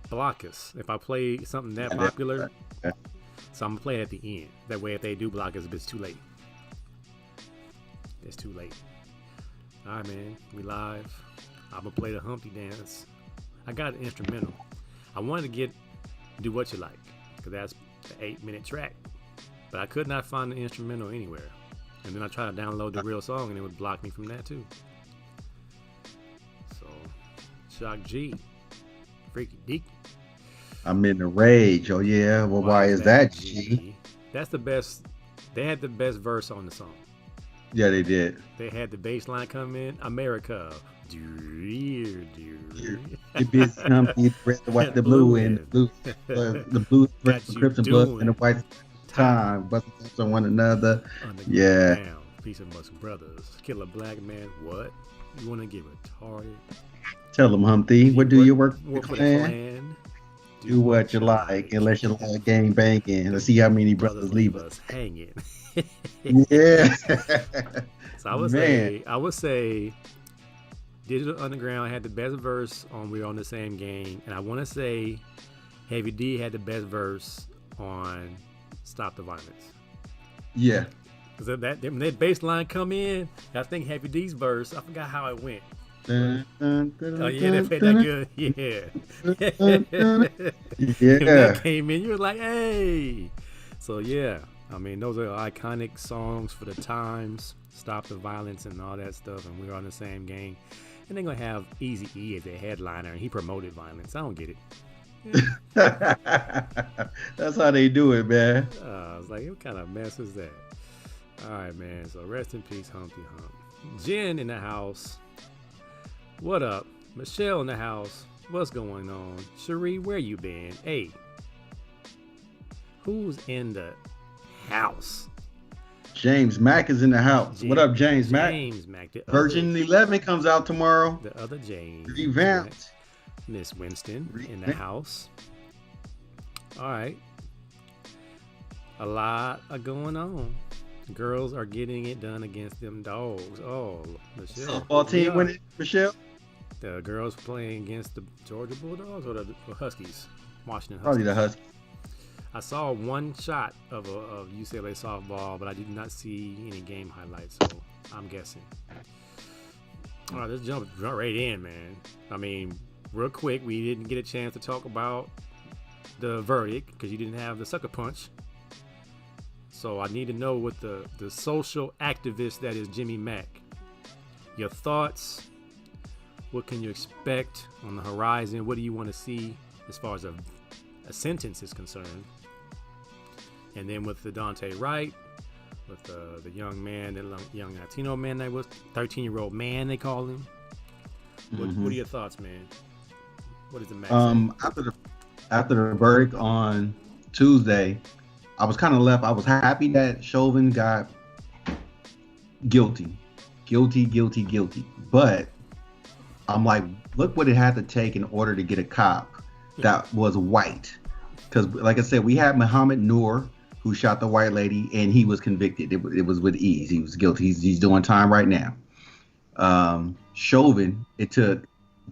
block us. If I play something that popular, so I'm gonna play it at the end. That way, if they do block us, it's too late. It's too late. All right, man. We live. I'm gonna play the Humpty Dance. I got an instrumental. I wanted to get Do What You Like, because that's the 8-minute track. But I could not find the instrumental anywhere. And then I tried to download the real song and it would block me from that too. So, Shock G, Freaky Deaky. I'm in a rage. Oh yeah. Well, why is that, G? That's the best. They had the best verse on the song. Yeah, they did. They had the bass line come in. America. You bitch come eat red, the white, the blue, and the blue, the crimson blood, and the white time, busting on one another. Yeah. Down. Peace amongst brothers. Kill a black man. What? You want to get retarded? Tell them, Humpty. What do you work for the clan? Do what you like, unless you like gang banging. Let's see how many brothers leave us hanging. Yeah. So I would say Digital Underground had the best verse on We're on the Same Gang, and I want to say Heavy D had the best verse on Stop the Violence. Yeah. Because when that bass line come in, I think Heavy D's verse, I forgot how it went. Oh yeah, they played that good. Yeah. Yeah. When that came in, you were like, hey. So yeah, I mean, those are iconic songs for the times. Stop the Violence and all that stuff, and We're on the Same Gang. And they're gonna have Eazy-E as their headliner, and he promoted violence. I don't get it. Yeah. That's how they do it, man. I was like, what kind of mess is that? All right, man. So rest in peace, Humpty Hump. Jen in the house. What up? Michelle in the house. What's going on? Cherie, where you been? Hey, who's in the house? James Mack is in the house. What up, James Mack? James Mack. Version 11 comes out tomorrow. The other James. Revamped. Miss Winston in the house. All right. A lot are going on. Girls are getting it done against them dogs. Oh, Michelle. Softball team winning, Michelle? The girls playing against the Georgia Bulldogs or the Huskies? Washington Huskies. Probably the Huskies. I saw one shot of UCLA softball, but I did not see any game highlights, so I'm guessing. All right, let's jump right in, man. I mean, real quick, we didn't get a chance to talk about the verdict because you didn't have the sucker punch. So I need to know what the social activist that is Jimmy Mack. Your thoughts. What can you expect on the horizon? What do you want to see as far as a sentence is concerned? And then with the Dante Wright, with the young man, the young Latino man that was 13-year-old man they call him. What are your thoughts, man? What is the Mack say? After the verdict on Tuesday, I was kind of left. I was happy that Chauvin got guilty. But I'm like, look what it had to take in order to get a cop that was white. Because, like I said, we had Muhammad Noor, who shot the white lady, and he was convicted. It was with ease. He was guilty. He's doing time right now. Chauvin, it took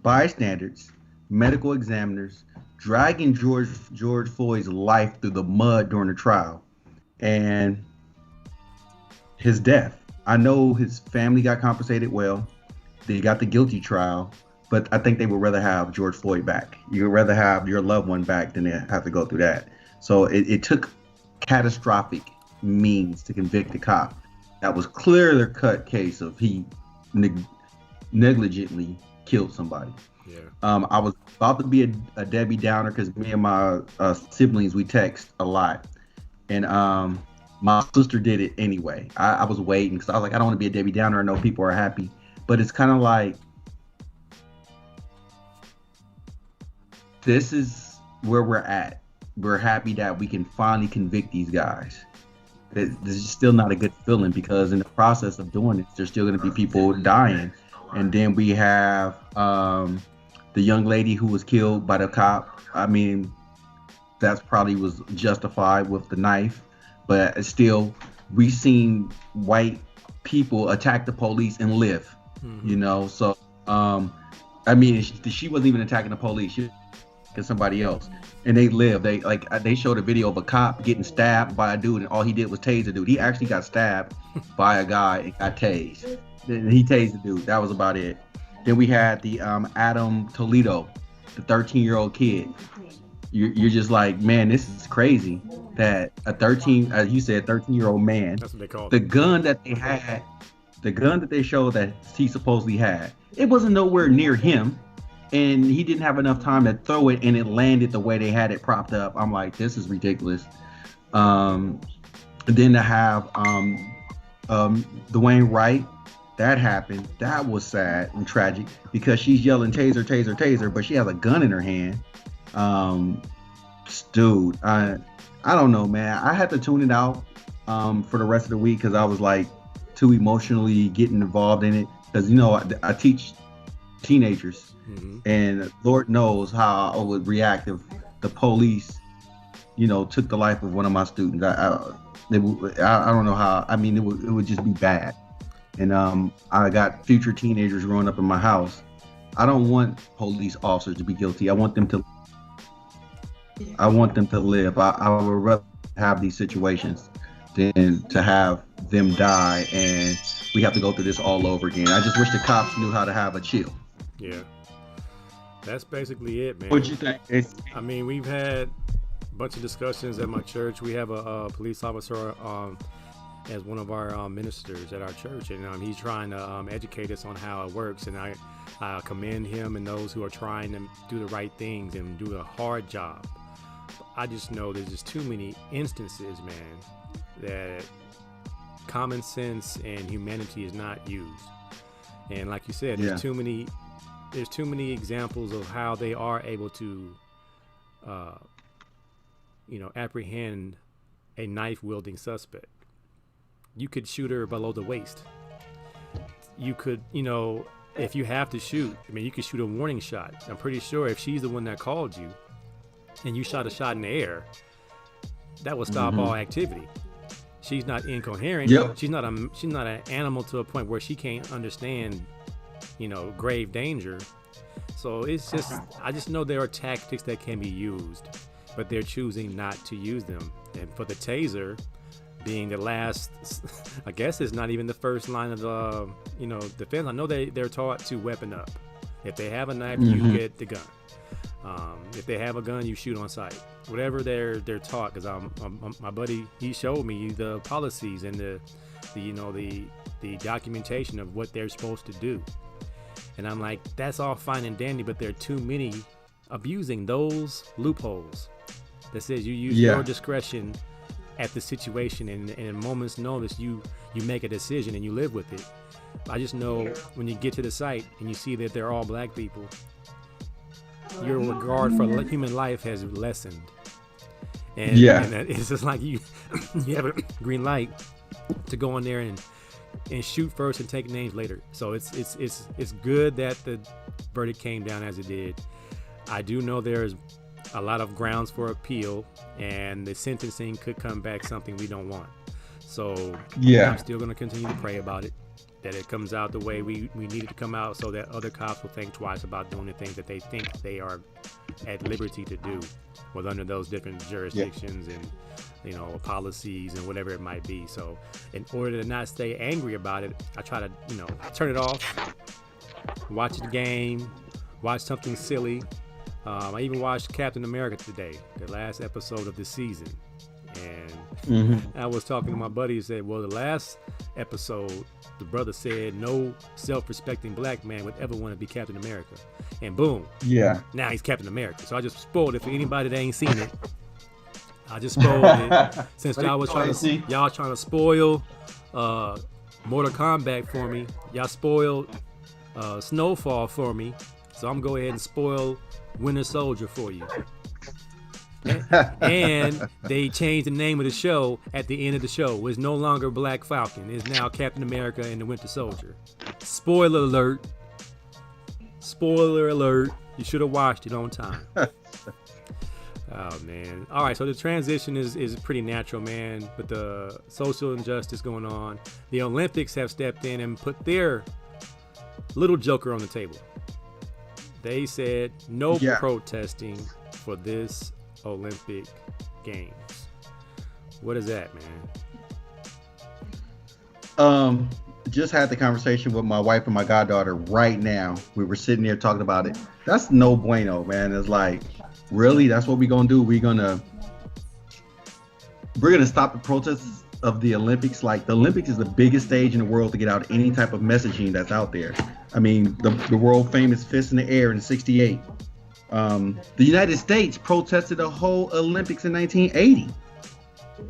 bystanders, medical examiners, dragging George Floyd's life through the mud during the trial, and his death. I know his family got compensated well. They got the guilty trial, but I think they would rather have George Floyd back. You'd rather have your loved one back than have to go through that. So it took catastrophic means to convict the cop. That was clear cut case of he negligently killed somebody. Yeah. I was about to be a Debbie Downer because me and my siblings, we text a lot. And my sister did it anyway. I was waiting because I was like, I don't want to be a Debbie Downer. I know people are happy. But it's kind of like, this is where we're at. We're happy that we can finally convict these guys. This is still not a good feeling because in the process of doing it, there's still going to be people dying. And then we have the young lady who was killed by the cop. I mean, that's probably was justified with the knife, but still, we've seen white people attack the police and live, you know? So, I mean, she wasn't even attacking the police. She and somebody else, and they live. They showed a video of a cop getting stabbed by a dude, and all he did was tase the dude. He actually got stabbed by a guy and got tased. Then he tased the dude. That was about it. Then we had the Adam Toledo, the 13-year-old kid. You're just like, man, this is crazy that a 13-year-old man. That's what they call it. The gun that they had, the gun that they showed that he supposedly had, it wasn't nowhere near him, and he didn't have enough time to throw it, and it landed the way they had it propped up. I'm like, this is ridiculous. And then to have Dwayne Wright, that happened. That was sad and tragic because she's yelling taser, taser, taser, but she has a gun in her hand. Dude, I don't know, man. I had to tune it out for the rest of the week because I was like too emotionally getting involved in it. Because I teach teenagers, and Lord knows how I would react if the police, took the life of one of my students. I don't know how. I mean, it would just be bad. And I got future teenagers growing up in my house. I don't want police officers to be guilty. I want them to live. I would rather have these situations than to have them die and we have to go through this all over again. I just wish the cops knew how to have a chill. Yeah. That's basically it, man. What you think? I mean, we've had a bunch of discussions at my church. We have a police officer as one of our ministers at our church, and he's trying to educate us on how it works, and I commend him and those who are trying to do the right things and do a hard job. I just know there's just too many instances, man, that common sense and humanity is not used. And like you said, there's too many examples of how they are able to apprehend a knife wielding suspect. You could shoot her below the waist. You could, if you have to shoot, you could shoot a warning shot. I'm pretty sure if she's the one that called you and you shot a shot in the air, that will stop all activity. She's not incoherent. Yep. She's not an animal to a point where she can't understand, grave danger. So it's just, I just know there are tactics that can be used, but they're choosing not to use them. And for the taser being the last, I guess it's not even the first line of the, defense. I know they're taught to weapon up. If they have a knife, you get the gun. If they have a gun, you shoot on sight. Whatever they're taught, because my buddy, he showed me the policies and the documentation of what they're supposed to do. And I'm like, that's all fine and dandy, but there are too many abusing those loopholes that says you use your discretion at the situation, and in a moment's notice you make a decision and you live with it. I just know when you get to the site and you see that they're all black people, your regard for human life has lessened. And it's just like you have a green light to go in there and shoot first and take names later. So it's good that the verdict came down as it did. I do know there's a lot of grounds for appeal, and the sentencing could come back something we don't want. So I'm still going to continue to pray about it, that it comes out the way we need it to come out, so that other cops will think twice about doing the things that they think they are at liberty to do, with under those different jurisdictions and policies and whatever it might be. So in order to not stay angry about it, I try to turn it off, watch the game, watch something silly. I even watched Captain America today, the last episode of the season. And I was talking to my buddy and said, well, the last episode, the brother said no self-respecting black man would ever want to be Captain America. And boom. Yeah. Now he's Captain America. So I just spoiled it for anybody that ain't seen it. I just spoiled it. Since y'all trying to spoil Mortal Kombat for me. Y'all spoiled Snowfall for me. So I'm going to go ahead and spoil Winter Soldier for you. And they changed the name of the show at the end of the show. It's no longer Black Falcon. It's now Captain America and the Winter Soldier. Spoiler alert. Spoiler alert. You should have watched it on time. Oh, man. All right, so the transition is pretty natural, man. With the social injustice going on, the Olympics have stepped in and put their little joker on the table. They said no protesting for this Olympic Games. What is that, man? Just had the conversation with my wife and my goddaughter right now. We were sitting there talking about it. That's no bueno, man. It's like, really? That's what we're gonna do? We're gonna stop the protests of the Olympics? Like, the Olympics is the biggest stage in the world to get out any type of messaging that's out there. I mean, the world famous fist in the air in '68. The United States protested the whole Olympics in 1980.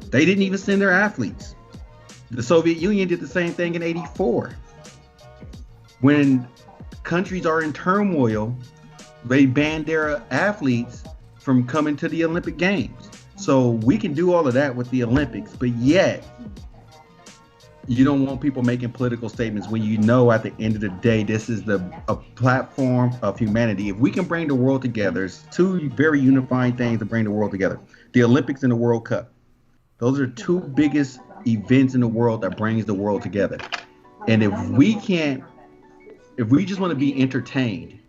They didn't even send their athletes. The Soviet Union did the same thing in '84. When countries are in turmoil, they ban their athletes from coming to the Olympic Games. So we can do all of that with the Olympics, but yet you don't want people making political statements when you know at the end of the day this is a platform of humanity. If we can bring the world together, it's two very unifying things to bring the world together: the Olympics and the World Cup. Those are two biggest events in the world that brings the world together. And if we just want to be entertained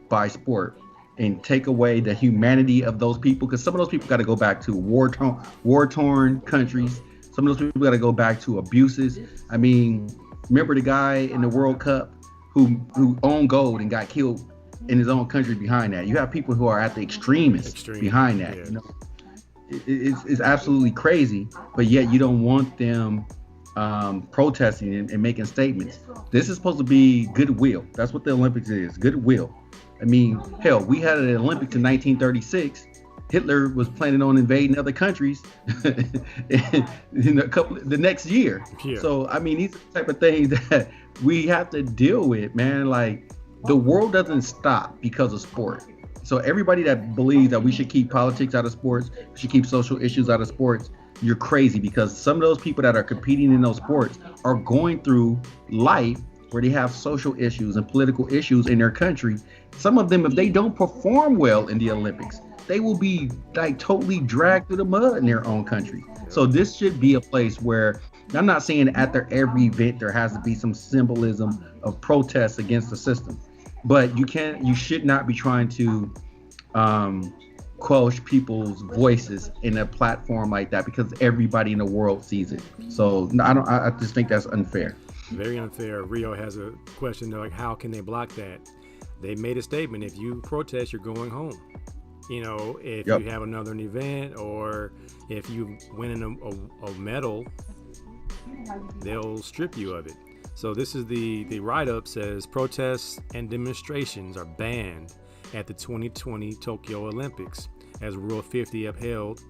by sport and take away the humanity of those people, because some of those people got to go back to war-torn countries. Some of those people got to go back to abuses. I mean, remember the guy in the World Cup who owned gold and got killed in his own country behind that? You have people who are at the extremists behind that. Yeah. You know, it's absolutely crazy, but yet you don't want them protesting and making statements. This is supposed to be goodwill. That's what the Olympics is, goodwill. I mean, hell, we had an Olympics in 1936. Hitler was planning on invading other countries in the next year. Yeah. So, I mean, these are the type of things that we have to deal with, man. Like, the world doesn't stop because of sport. So everybody that believes that we should keep politics out of sports, we should keep social issues out of sports, you're crazy, because some of those people that are competing in those sports are going through life where they have social issues and political issues in their country. Some of them, if they don't perform well in the Olympics, they will be like totally dragged through the mud in their own country. So this should be a place where, I'm not saying after every event there has to be some symbolism of protest against the system, but you should not be trying to quash people's voices in a platform like that, because everybody in the world sees it. So I just think that's unfair. Very unfair. Rio has a question, like, how can they block that? They made a statement: if you protest, you're going home. You know, if you have another event, or if you win a medal, they'll strip you of it. So this is the write-up says protests and demonstrations are banned at the 2020 Tokyo Olympics, as Rule 50 upheld.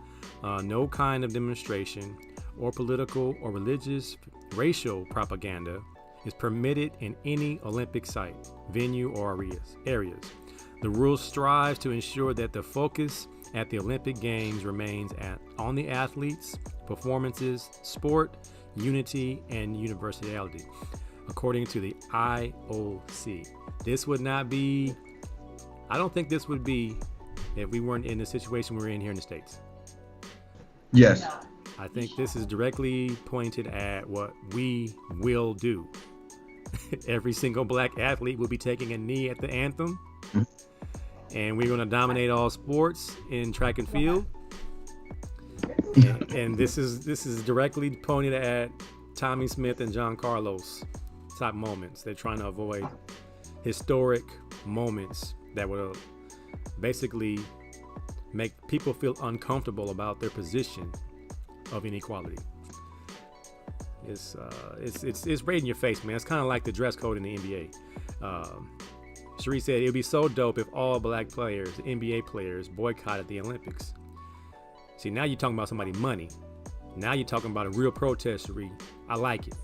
No kind of demonstration or political or religious racial propaganda is permitted in any Olympic site, venue, or areas. The rule strives to ensure that the focus at the Olympic Games remains on the athletes, performances, sport, unity, and universality, according to the IOC. This would not be, I don't think this would be if we weren't in the situation we're in here in the States. Yes. I think this is directly pointed at what we will do. Every single black athlete will be taking a knee at the anthem. And we're going to dominate all sports in track and field. And this is directly pointed at Tommy Smith and John Carlos type moments. They're trying to avoid historic moments that will basically make people feel uncomfortable about their position of inequality. It's right in your face, man. It's kind of like the dress code in the NBA. Cherie said it would be so dope if all black players, NBA players, boycotted the Olympics. See, now you're talking about somebody's money. Now you're talking about a real protest, Cherie. I like it.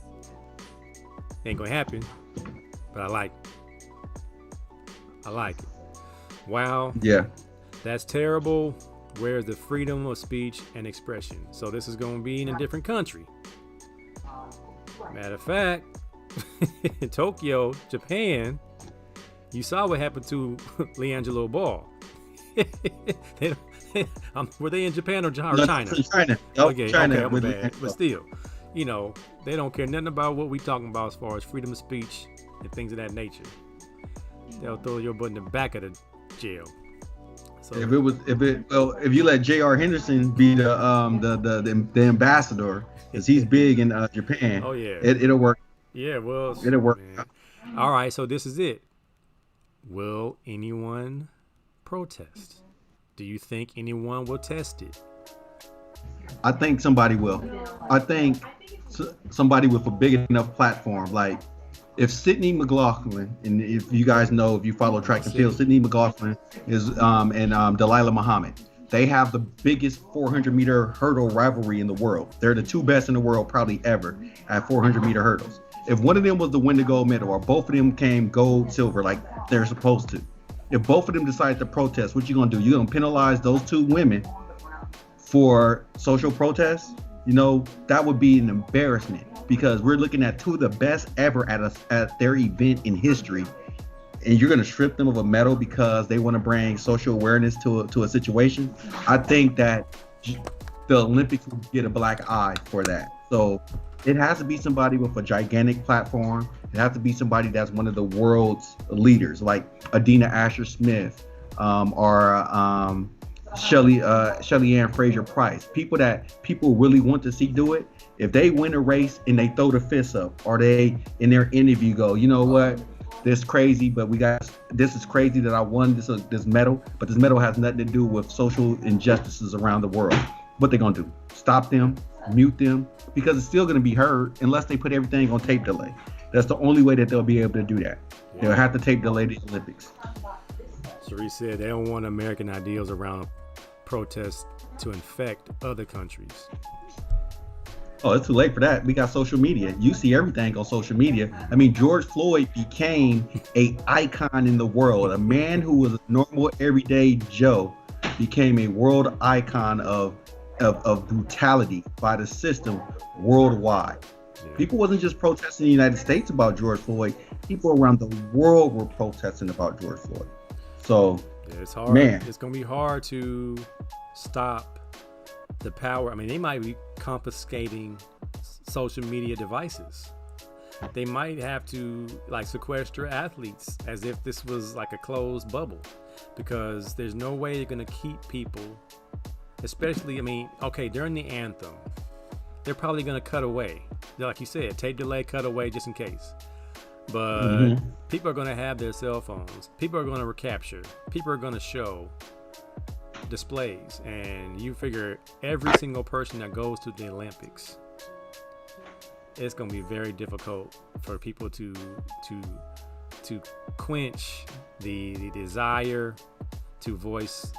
Ain't gonna happen, but I like it. I like it. Wow. Yeah. That's terrible. Where's the freedom of speech and expression? So this is gonna be in a different country. Matter of fact, in Tokyo, Japan, you saw what happened to LeAngelo Ball. Were they in Japan or China? China. Okay, China. Okay, bad. But still, you know, they don't care nothing about what we talking about as far as freedom of speech and things of that nature. They'll throw your butt in the back of the jail. So if you let J.R. Henderson be the ambassador, because he's big in Japan, oh yeah, it'll work. yeah. Well, It'll work. man. All right, so this is it. Will anyone protest? Do you think anyone will test it? I think somebody will. I think somebody with a big enough platform, like if Sydney McLaughlin, and if you guys know, if you follow track and field, Sydney McLaughlin is and Delilah Muhammad. They have the biggest 400-meter hurdle rivalry in the world. They're the two best in the world probably ever at 400-meter hurdles. If one of them was to win the gold medal, or both of them came gold, silver, like they're supposed to, if both of them decide to protest, what you gonna do? You gonna penalize those two women for social protests? You know, that would be an embarrassment, because we're looking at two of the best ever at their event in history, and you're going to strip them of a medal because they want to bring social awareness to a situation. I think that the Olympics will get a black eye for that. So it has to be somebody with a gigantic platform. It has to be somebody that's one of the world's leaders, like Adina Asher Smith, or Shelly Ann Fraser Price. People that people really want to see do it. If they win a race and they throw the fist up, or they in their interview go, you know what, this is crazy, but this is crazy that I won this medal, but this medal has nothing to do with social injustices around the world. What they gonna do? Stop them, mute them, because it's still gonna be heard unless they put everything on tape delay. That's the only way that they'll be able to do that. They'll have to tape delay the Olympics. Cherie said they don't want American ideals around protests to infect other countries. Oh, it's too late for that. We got social media. You see everything on social media. I mean, George Floyd became an icon in the world. A man who was a normal, everyday Joe became a world icon of brutality by the system worldwide. Yeah. People wasn't just protesting in the United States about George Floyd. People around the world were protesting about George Floyd. So, yeah, it's hard. Man. It's going to be hard to stop the power. I mean, they might be confiscating social media devices. They might have to like sequester athletes as if this was like a closed bubble, because there's no way you're going to keep people, especially, I mean, okay, during the anthem, they're probably going to cut away. Like you said, tape delay, cut away just in case. But people are going to have their cell phones. People are going to recapture. People are going to show displays, and you figure every single person that goes to the Olympics, it's going to be very difficult for people to quench the desire to voice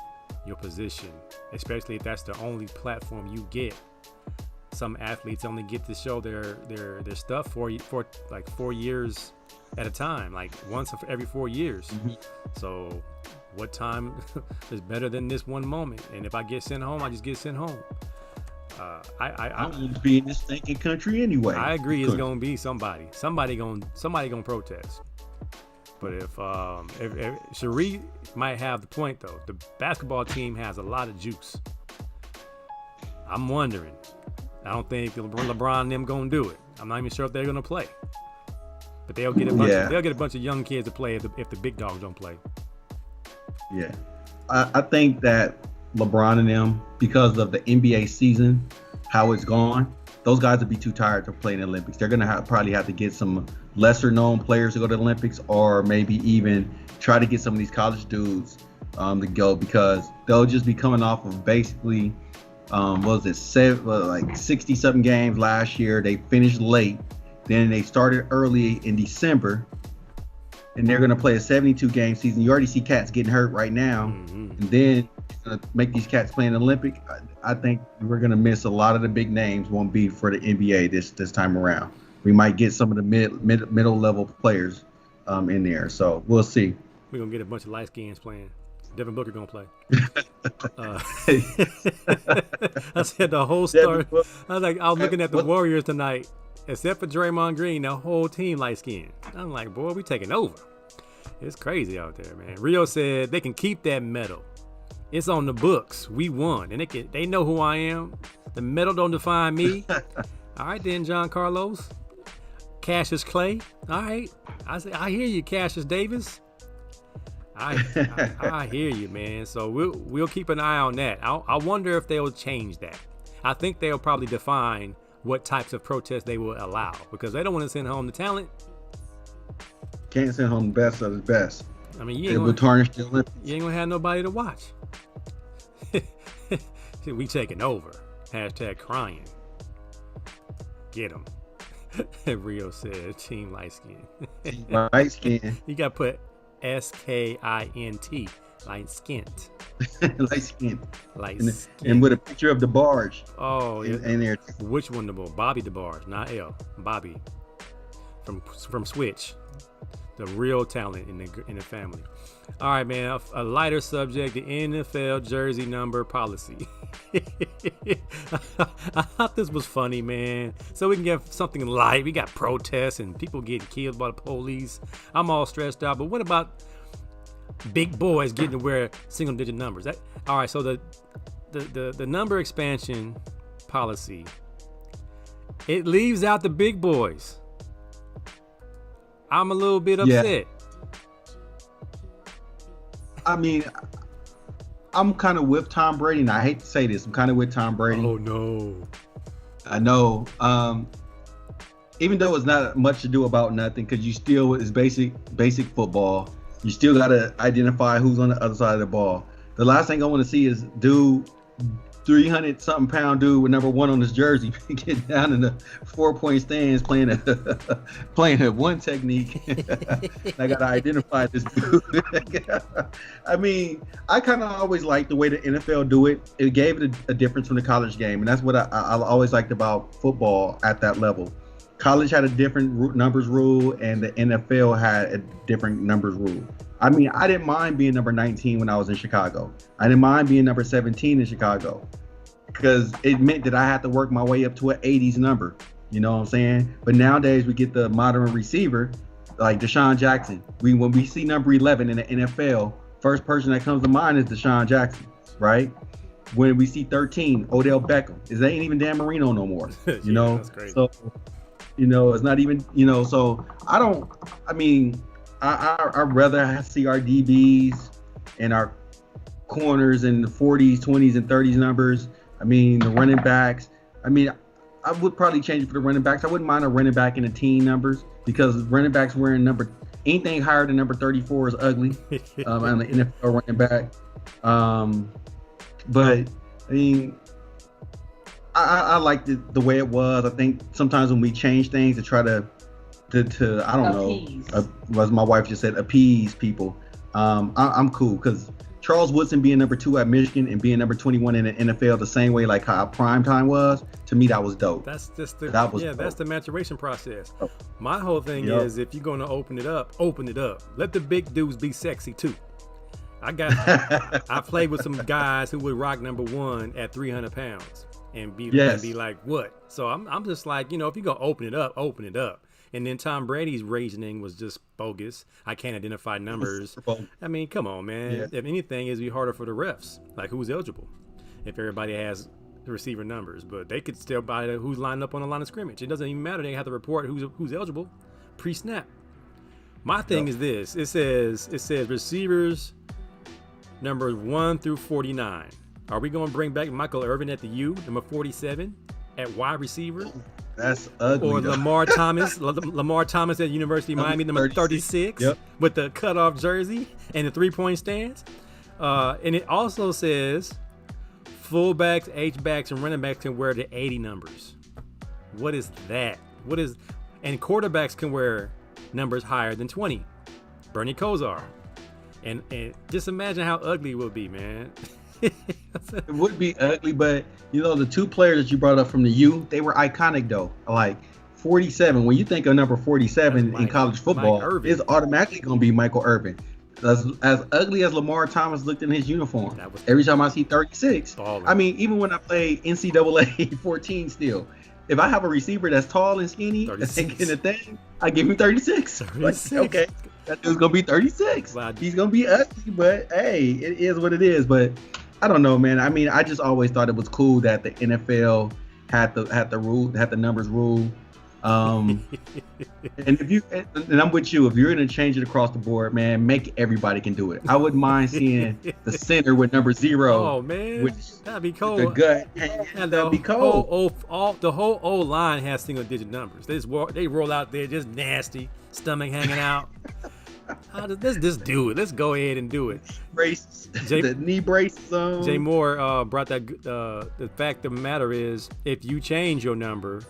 your position, especially if that's the only platform you get. Some athletes only get to show their stuff for like 4 years at a time, like once every 4 years. So what time is better than this one moment? And if I get sent home, I just get sent home. I won't be in this stinking country anyway. I agree. It's gonna be somebody gonna protest. But if Cherie might have the point though, the basketball team has a lot of juice. I'm wondering. I don't think LeBron and them gonna do it. I'm not even sure if they're gonna play. But they'll get a bunch of young kids to play if the big dogs don't play. Yeah, I think that LeBron and them, because of the NBA season, how it's gone, those guys would be too tired to play in the Olympics. They're gonna probably have to get some lesser known players to go to the Olympics, or maybe even try to get some of these college dudes to go, because they'll just be coming off of basically. What was it, like 60-something games last year. They finished late. Then they started early in December. And they're going to play a 72-game season. You already see cats getting hurt right now. And then make these cats play in the Olympic. I think we're going to miss a lot of the big names. Won't be for the NBA this time around. We might get some of the middle level players in there. So we'll see. We're going to get a bunch of light skins playing. Devin Booker gonna play. I said the whole story. I was looking at the Warriors tonight, except for Draymond Green, the whole team light skinned. I'm like, boy, we taking over. It's crazy out there, man. Rio said they can keep that medal. It's on the books. We won, and they know who I am. The medal don't define me. All right, then, John Carlos, Cassius Clay. All right, I hear you, Cassius Davis. I hear you, man. So we'll keep an eye on that. I wonder if they'll change that. I think they'll probably define what types of protests they will allow because they don't want to send home the talent. Can't send home the best of the best. I mean, it will tarnish the Olympics. You ain't gonna have nobody to watch. We taking over. Hashtag crying. Get him. Rio said, Team Light Skin. Team Light Skin. You got to put SKINT. Light skint. Light skin. Light skin. And with a picture of the barge. Oh, yeah. And there. Which one the barge? Bobby the barge, not L. Bobby. From Switch. The real talent in the family. All right, man. A lighter subject: the NFL jersey number policy. I thought this was funny, man. So we can get something light. We got protests and people getting killed by the police. I'm all stressed out. But what about big boys getting to wear single-digit numbers? All right. So the number expansion policy, it leaves out the big boys. I'm a little bit upset. Yeah. I mean, I'm kind of with Tom Brady, and I hate to say this. I'm kind of with Tom Brady. Oh, no. I know. Even though it's not much to do about nothing, because you still, it's basic football. You still got to identify who's on the other side of the ball. The last thing I want to see is 300-something pound dude with number 1 on his jersey get down in the 4-point stands playing a one technique. I gotta identify this dude. I mean, I kind of always liked the way the NFL do it. It gave it a difference from the college game, and that's what I always liked about football at that level. College had a different numbers rule, and the NFL had a different numbers rule. I mean, I didn't mind being number 19 when I was in Chicago. I didn't mind being number 17 in Chicago because it meant that I had to work my way up to an 80s number. You know what I'm saying? But nowadays we get the modern receiver like Deshaun Jackson. When we see number 11 in the NFL, first person that comes to mind is Deshaun Jackson, right? When we see 13, Odell Beckham, it ain't even Dan Marino no more. You know, that's great. So it's not even, so I'd rather see our DBs and our corners in the 40s, 20s, and 30s numbers. I mean, the running backs. I mean, I would probably change it for the running backs. I wouldn't mind a running back in the teen numbers because running backs wearing anything higher than number 34 is ugly on the NFL running back. But I mean, I liked it the way it was. I think sometimes when we change things to try to I don't appease. know, as my wife just said, appease people. I'm cool because Charles Woodson being number 2 at Michigan and being number 21 in the NFL the same way like how prime time was, to me that was dope. That's just dope. That's the maturation process. My whole thing is if you're gonna open it up. Let the big dudes be sexy too. I played with some guys who would rock number 1 at 300 pounds and be like, what? So I'm just like, if you're gonna open it up. And then Tom Brady's reasoning was just bogus. I can't identify numbers. I mean, come on, man. Yeah. If anything, it'd be harder for the refs. Like, who's eligible? If everybody has the receiver numbers. But they could still buy who's lined up on the line of scrimmage. It doesn't even matter. They have to report who's eligible pre-snap. My thing is this. It says receivers numbers 1 through 49. Are we going to bring back Michael Irvin at the U, number 47, at wide receiver? That's ugly. Or Lamar Thomas at University of Miami, number 36, with the cutoff jersey and the 3-point stance. And it also says fullbacks, H-backs, and running backs can wear the 80 numbers. What is that? And quarterbacks can wear numbers higher than 20. Bernie Kosar. And just imagine how ugly it would be, man. It would be ugly, but the 2 players that you brought up from the U, they were iconic though. Like 47, when you think of number 47 in college football, it's automatically going to be Michael Irvin. As ugly as Lamar Thomas looked in his uniform, every time I see 36, baller. I mean, even when I play NCAA 14 still, if I have a receiver that's tall and skinny and in a thing, I give him 36. 36. Like, okay, that dude's going to be 36. Wow. He's going to be ugly, but hey, it is what it is. But I don't know, man. I mean, I just always thought it was cool that the NFL had the numbers rule. And if you and I'm with you, if you're gonna change it across the board, man, make everybody can do it. I wouldn't mind seeing the center with number 0. Oh man, that'd be cold. The gut, and that'd be cold. The whole O line has single digit numbers. They roll out there just nasty, stomach hanging out. Let's just do it. Let's go ahead and do it. The knee braces on. Jay Moore brought that. The fact of the matter is, if you change your number,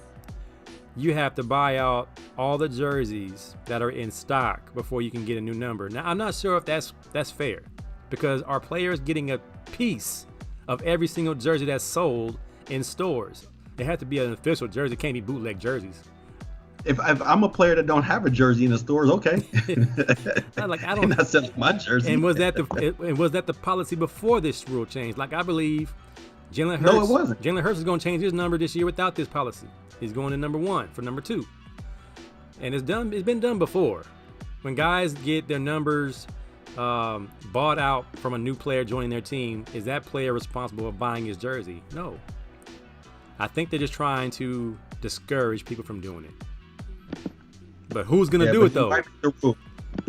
you have to buy out all the jerseys that are in stock before you can get a new number. Now, I'm not sure if that's fair, because our players getting a piece of every single jersey that's sold in stores. It has to be an official jersey. It can't be bootleg jerseys. If I'm a player that don't have a jersey in the stores, okay. I'm not selling my jersey. And was that the policy before this rule change? Like, I believe Jalen Hurts. No, it wasn't. Jalen Hurts is going to change his number this year without this policy. He's going to number 1 for number 2, and it's been done before. When guys get their numbers bought out from a new player joining their team, is that player responsible for buying his jersey? No. I think they're just trying to discourage people from doing it. But who's gonna do it though?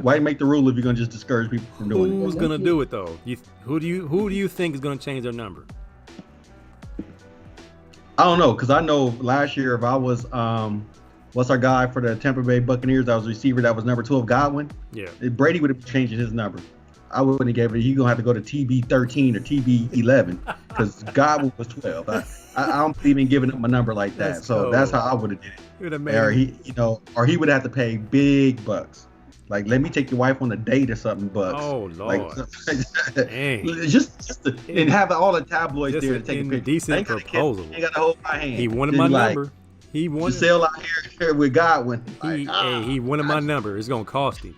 Why make the rule if you're gonna just discourage people from doing it? Who's gonna do it though? Who do you think is gonna change their number? I don't know, because I know last year if I was what's our guy for the Tampa Bay Buccaneers? That was a receiver that was number 12, Godwin. Yeah. Brady would have changed his number. I wouldn't have gave it. He's gonna have to go to TB13 or TB11 because Godwin was 12. I don't believe in giving up my number like that. That's how I would have did it. Or he would have to pay big bucks. Like, let me take your wife on a date or something, bucks. Oh Lord. And have all the tabloids there to take a picture. Decent proposal. Ain't got to hold my hand. He wanted my number. He wanted Giselle out here with Godwin. He wanted my number. It's gonna cost him.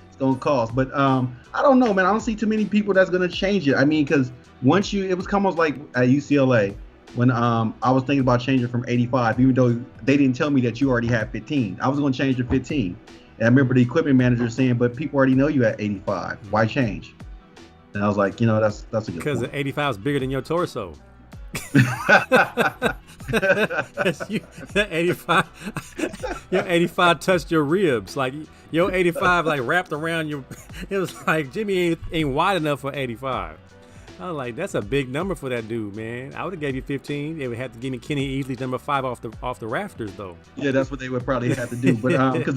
It's gonna cost, but I don't know, man. I don't see too many people that's gonna change it. I mean, because it was almost like at UCLA when I was thinking about changing from 85, even though they didn't tell me that you already had 15. I was gonna change to 15, and I remember the equipment manager saying, "But people already know you at 85. Why change?" And I was like, that's a good because the 85 is bigger than your torso. Your 85 touched your ribs. Like your 85 like wrapped around your. It was like Jimmy ain't wide enough for 85. I was like, that's a big number for that dude, man. I would have gave you 15. They would have to give me Kenny Easley number 5 off the rafters though. Yeah, that's what they would probably have to do. But because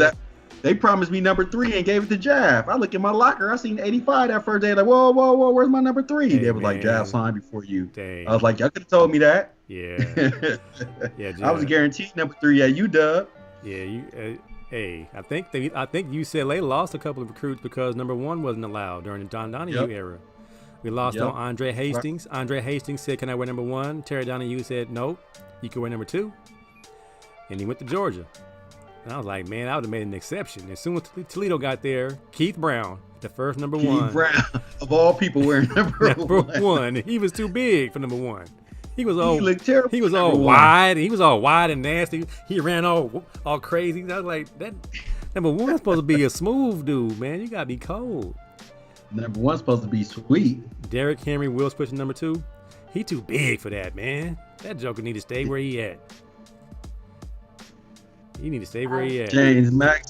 they promised me number 3 and gave it to Jav. I look in my locker, I seen 85 that first day. Like, whoa, where's my number 3? They was like, Jav signed before you. Dang. I was like, y'all could have told me that. Yeah. Yeah. I was guaranteed number 3 at UW. Yeah, hey, I think UCLA lost a couple of recruits because number 1 wasn't allowed during the Don Donahue era. We lost on Andre Hastings. Right. Andre Hastings said, "Can I wear number 1?" Terry Donahue said, "No, you can wear number 2." And he went to Georgia. And I was like, man, I would have made an exception. As soon as Toledo got there, Keith Brown, the first number 1. Keith Brown, of all people, wearing number 1. He was too big for number 1. He looked terrible. He was all wide. He was all wide and nasty. He ran all crazy. I was like, that number 1's supposed to be a smooth dude, man. You gotta be cold. Number 1's supposed to be sweet. Derrick Henry, Will pushing number 2. He too big for that, man. That joker need to stay where he at. You need to stay where he at. James Mack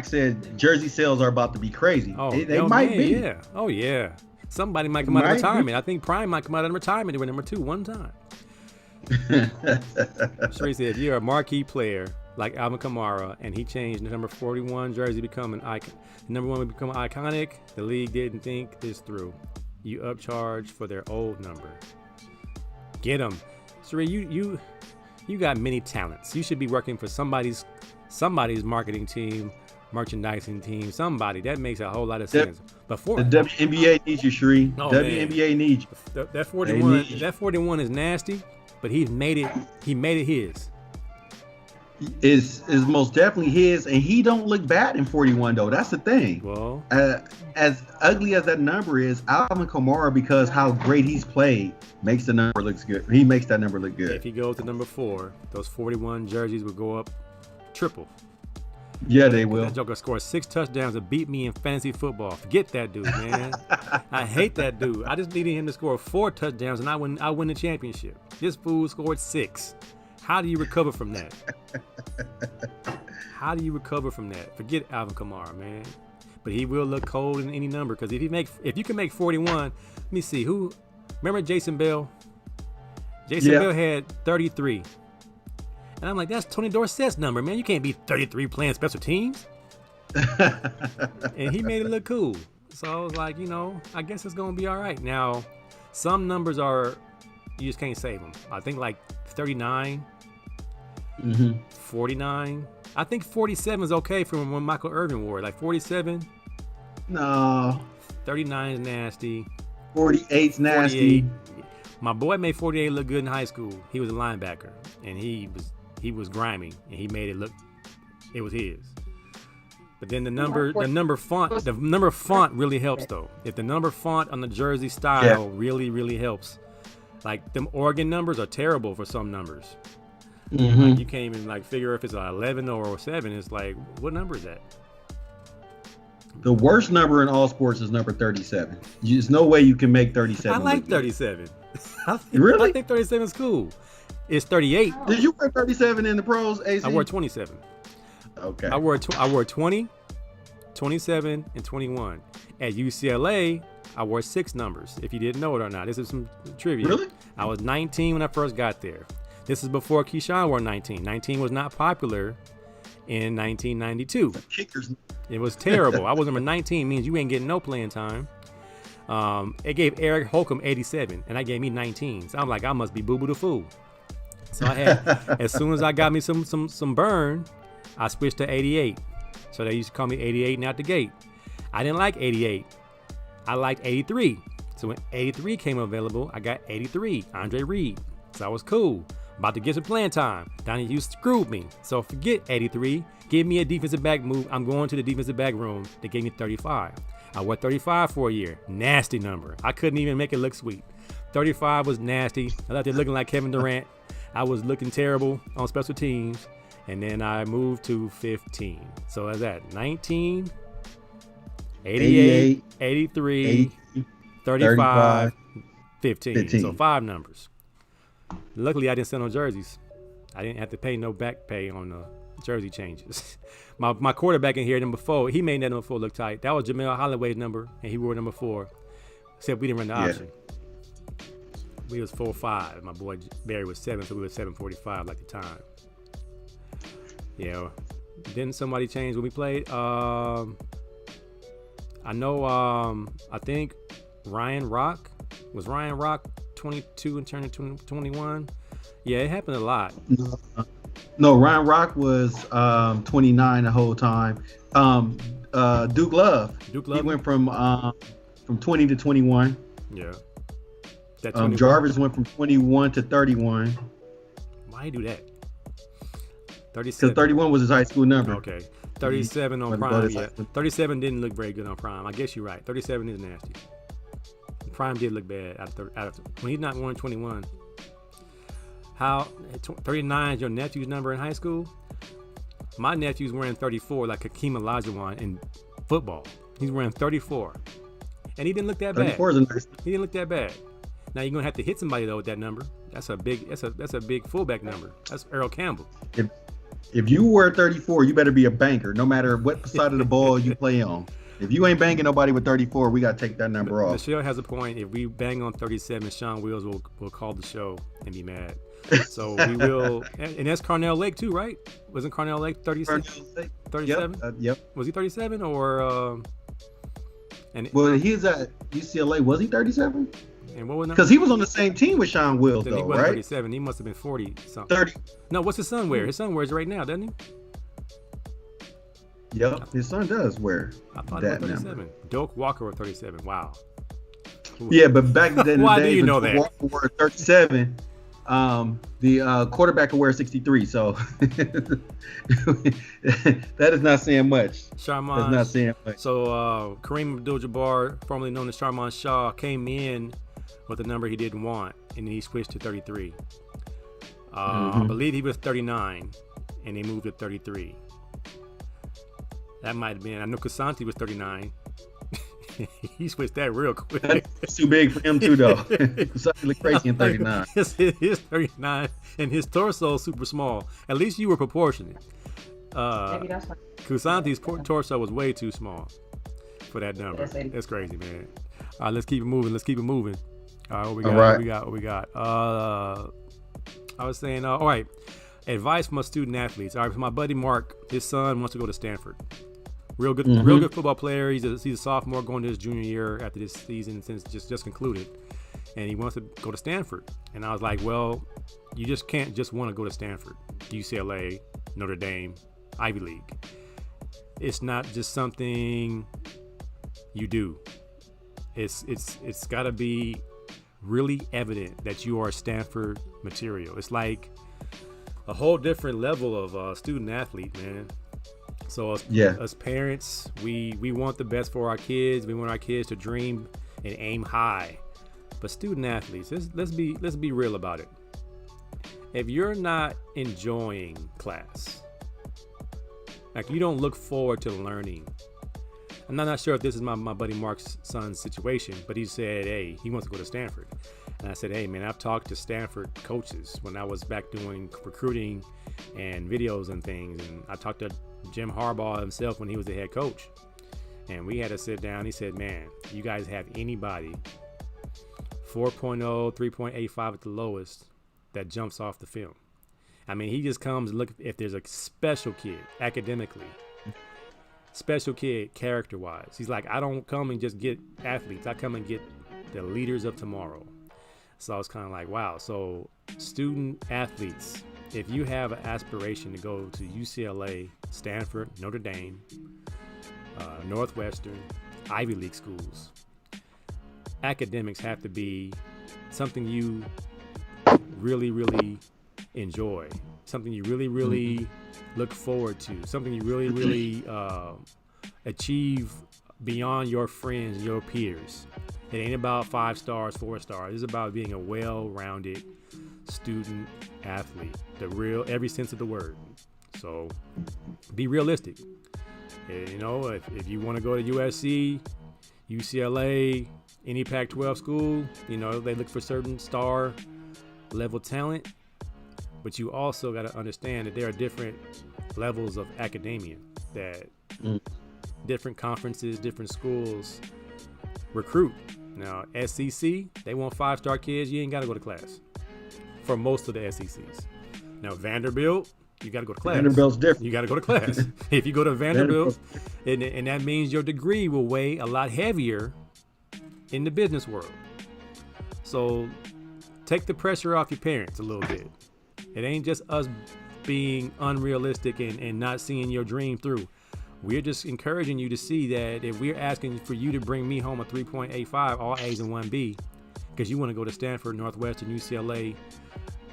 said jersey sales are about to be crazy. Oh, they might be. Yeah. Oh yeah. Somebody might come out of retirement. I think Prime might come out of retirement to win number 2 one time. Sheree said, if you're a marquee player like Alvin Kamara and he changed the number 41 jersey become an icon, number 1 would become iconic, the league didn't think this through. You upcharge for their old number. Get them. Sheree, you got many talents. You should be working for somebody's marketing team, merchandising team, somebody. That makes a whole lot of sense. The WNBA needs you, Sheree. Oh, WNBA needs you. That 41 is nasty, but he made it his. Is most definitely his, and he don't look bad in 41 though. That's the thing. Well, as ugly as that number is, Alvin Kamara, because how great he's played, makes the number looks good. He makes that number look good. If he goes to number 4, those 41 jerseys will go up triple. Yeah, they will. That joker scored 6 touchdowns and beat me in fantasy football. Forget that dude, man. I hate that dude. I just needed him to score 4 touchdowns and I win the championship. This fool scored 6. How do you recover from that? How do you recover from that? Forget Alvin Kamara, man. But he will look cold in any number because if you can make 41, let me see who. Remember Jason Bell? Jason Bell had 33, and I'm like, that's Tony Dorsett's number, man. You can't be 33 playing special teams. And he made it look cool. So I was like, I guess it's gonna be all right. Now, some numbers you just can't save them. I think like 39, 49. I think 47 is okay from when Michael Irvin wore it. Like 47. No. 39 is nasty. 48's nasty. 48. My boy made 48 look good in high school. He was a linebacker, and he was grimy, and he made it look. It was his. But then the number font really helps though. If the number font on the jersey style really, really helps. Like them Oregon numbers are terrible for some numbers. Like you can't even figure if it's an 11 or 7. It's like, what number is that? The worst number in all sports is number 37. There's no way you can make 37. I like 37. Really? I think 37 is cool. It's 38. Did you wear 37 in the pros, AC? I wore 27. Okay. I wore 20, 27, and 21. At UCLA, I wore 6 numbers. If you didn't know it or not, this is some trivia. Really? I was 19 when I first got there. This is before Keyshawn wore 19. 19 was not popular in 1992. Kickers. It was terrible. I was number 19, means you ain't getting no playing time. It gave Eric Holcomb 87, and I gave me 19. So I'm like, I must be boo-boo the fool. So I had, as soon as I got me some burn, I switched to 88. So they used to call me 88 and out the gate. I didn't like 88. I liked 83. So when 83 came available, I got 83, Andre Reed. So I was cool. About to get some playing time. Donnie, you screwed me. So forget 83. Give me a defensive back move. I'm going to the defensive back room. They gave me 35. I wore 35 for a year. Nasty number. I couldn't even make it look sweet. 35 was nasty. I left it looking like Kevin Durant. I was looking terrible on special teams. And then I moved to 15. So that's that. 19, 88, 83, 35, 15. So 5 numbers. Luckily, I didn't sell no jerseys. I didn't have to pay no back pay on the jersey changes. my quarterback in here, number 4, he made that number 4 look tight. That was Jamel Holloway's number, and he wore number 4. Except we didn't run the option. We was 4-5. My boy Barry was 7, so we were 7:45 like the time. Yeah. Didn't somebody change when we played? I know. I think Ryan Rock was 22 and turning 21. Yeah, it happened a lot. No, Ryan Rock was 29 the whole time. Duke Love. He went from 20 to 21. Yeah. Jarvis went from 21 to 31. Why you do that? 37. Because 31 was his high school number. Okay. 37 on Prime. Yeah. 37 didn't look very good on Prime. I guess you're right. 37 is nasty. Prime did look bad when he's not wearing 21. How 39 is your nephew's number in high school? My nephew's wearing 34 like Hakeem Olajuwon in football. He's wearing 34. And he didn't look that bad. 34 is a nice. He didn't look that bad. Now you're gonna have to hit somebody though with that number. That's a big fullback number. That's Earl Campbell. If you wear 34, you better be a banker, no matter what side of the ball you play on. If you ain't banging nobody with 34, we got to take that number off. Michelle has a point. If we bang on 37, Sean Wills will call the show and be mad. So we will. And that's Carnell Lake too, right? Wasn't Carnell Lake 36? 37? Yep. Was he 37 or? Well, he's at UCLA. Was he 37? And what was that? Because he was on the same team with Sean Wills, though, he wasn't right? 37. He must have been 40 something. 30. No, what's his son wear? His son wears right now, doesn't he? Yep, his son does wear that number. Doak Walker wore 37. Wow. Yeah, but back then, why do you know that? Walker wore 37. The quarterback could wear 63. So that is not saying much. That's not saying much. So Kareem Abdul-Jabbar, formerly known as Sharman Shaw, came in with a number he didn't want, and then he switched to 33. I believe he was 39, and they moved to 33. That might have been. I know Casanti was 39. He switched that real quick. That's too big for him too, though. Something look crazy in 39. His 39 and his torso is super small. At least you were proportionate. Maybe that's why. Kusanti's torso was way too small for that number. That's crazy, man. All right, let's keep it moving. All right, what we got? Right. What we got? I was saying, all right, advice from student athletes. All right, for my buddy Mark, his son wants to go to Stanford. Real good football player. He's a sophomore going to his junior year after this season since just concluded, and he wants to go to Stanford. And I was like, well, you just can't just want to go to Stanford, UCLA, Notre Dame, Ivy League. It's not just something you do. It's got to be really evident that you are Stanford material. It's like a whole different level of student athlete, man. So as parents, we want the best for our kids. We want our kids to dream and aim high. But student athletes, let's be real about it. If you're not enjoying class, like you don't look forward to learning. I'm not sure if this is my buddy Mark's son's situation, but he said, hey, he wants to go to Stanford. And I said, hey, man, I've talked to Stanford coaches when I was back doing recruiting and videos and things. And I talked to Jim Harbaugh himself when he was the head coach. And we had to sit down. He said, man, you guys have anybody 4.0, 3.85 at the lowest that jumps off the film. I mean, he just comes and look if there's a special kid academically, special kid character-wise. He's like, I don't come and just get athletes. I come and get the leaders of tomorrow. So I was kind of like, wow. So student athletes, if you have an aspiration to go to UCLA, Stanford, Notre Dame, Northwestern, Ivy League schools, academics have to be something you really, really enjoy, something you really, really look forward to, something you really, really achieve beyond your friends and your peers. It ain't about 5 stars, 4 stars. It's about being a well-rounded student athlete, every sense of the word. So be realistic. You know, if you want to go to USC, UCLA, any Pac-12 school, you know, they look for certain star level talent, but you also got to understand that there are different levels of academia that different conferences, different schools recruit. Now, SEC, they want 5-star kids. You ain't got to go to class for most of the SECs. Now, Vanderbilt, you got to go to class. Vanderbilt's different. You got to go to class. If you go to Vanderbilt, and that means your degree will weigh a lot heavier in the business world. So take the pressure off your parents a little bit. It ain't just us being unrealistic and not seeing your dream through. We're just encouraging you to see that if we're asking for you to bring me home a 3.85, all A's and 1B, because you want to go to Stanford, Northwestern, UCLA,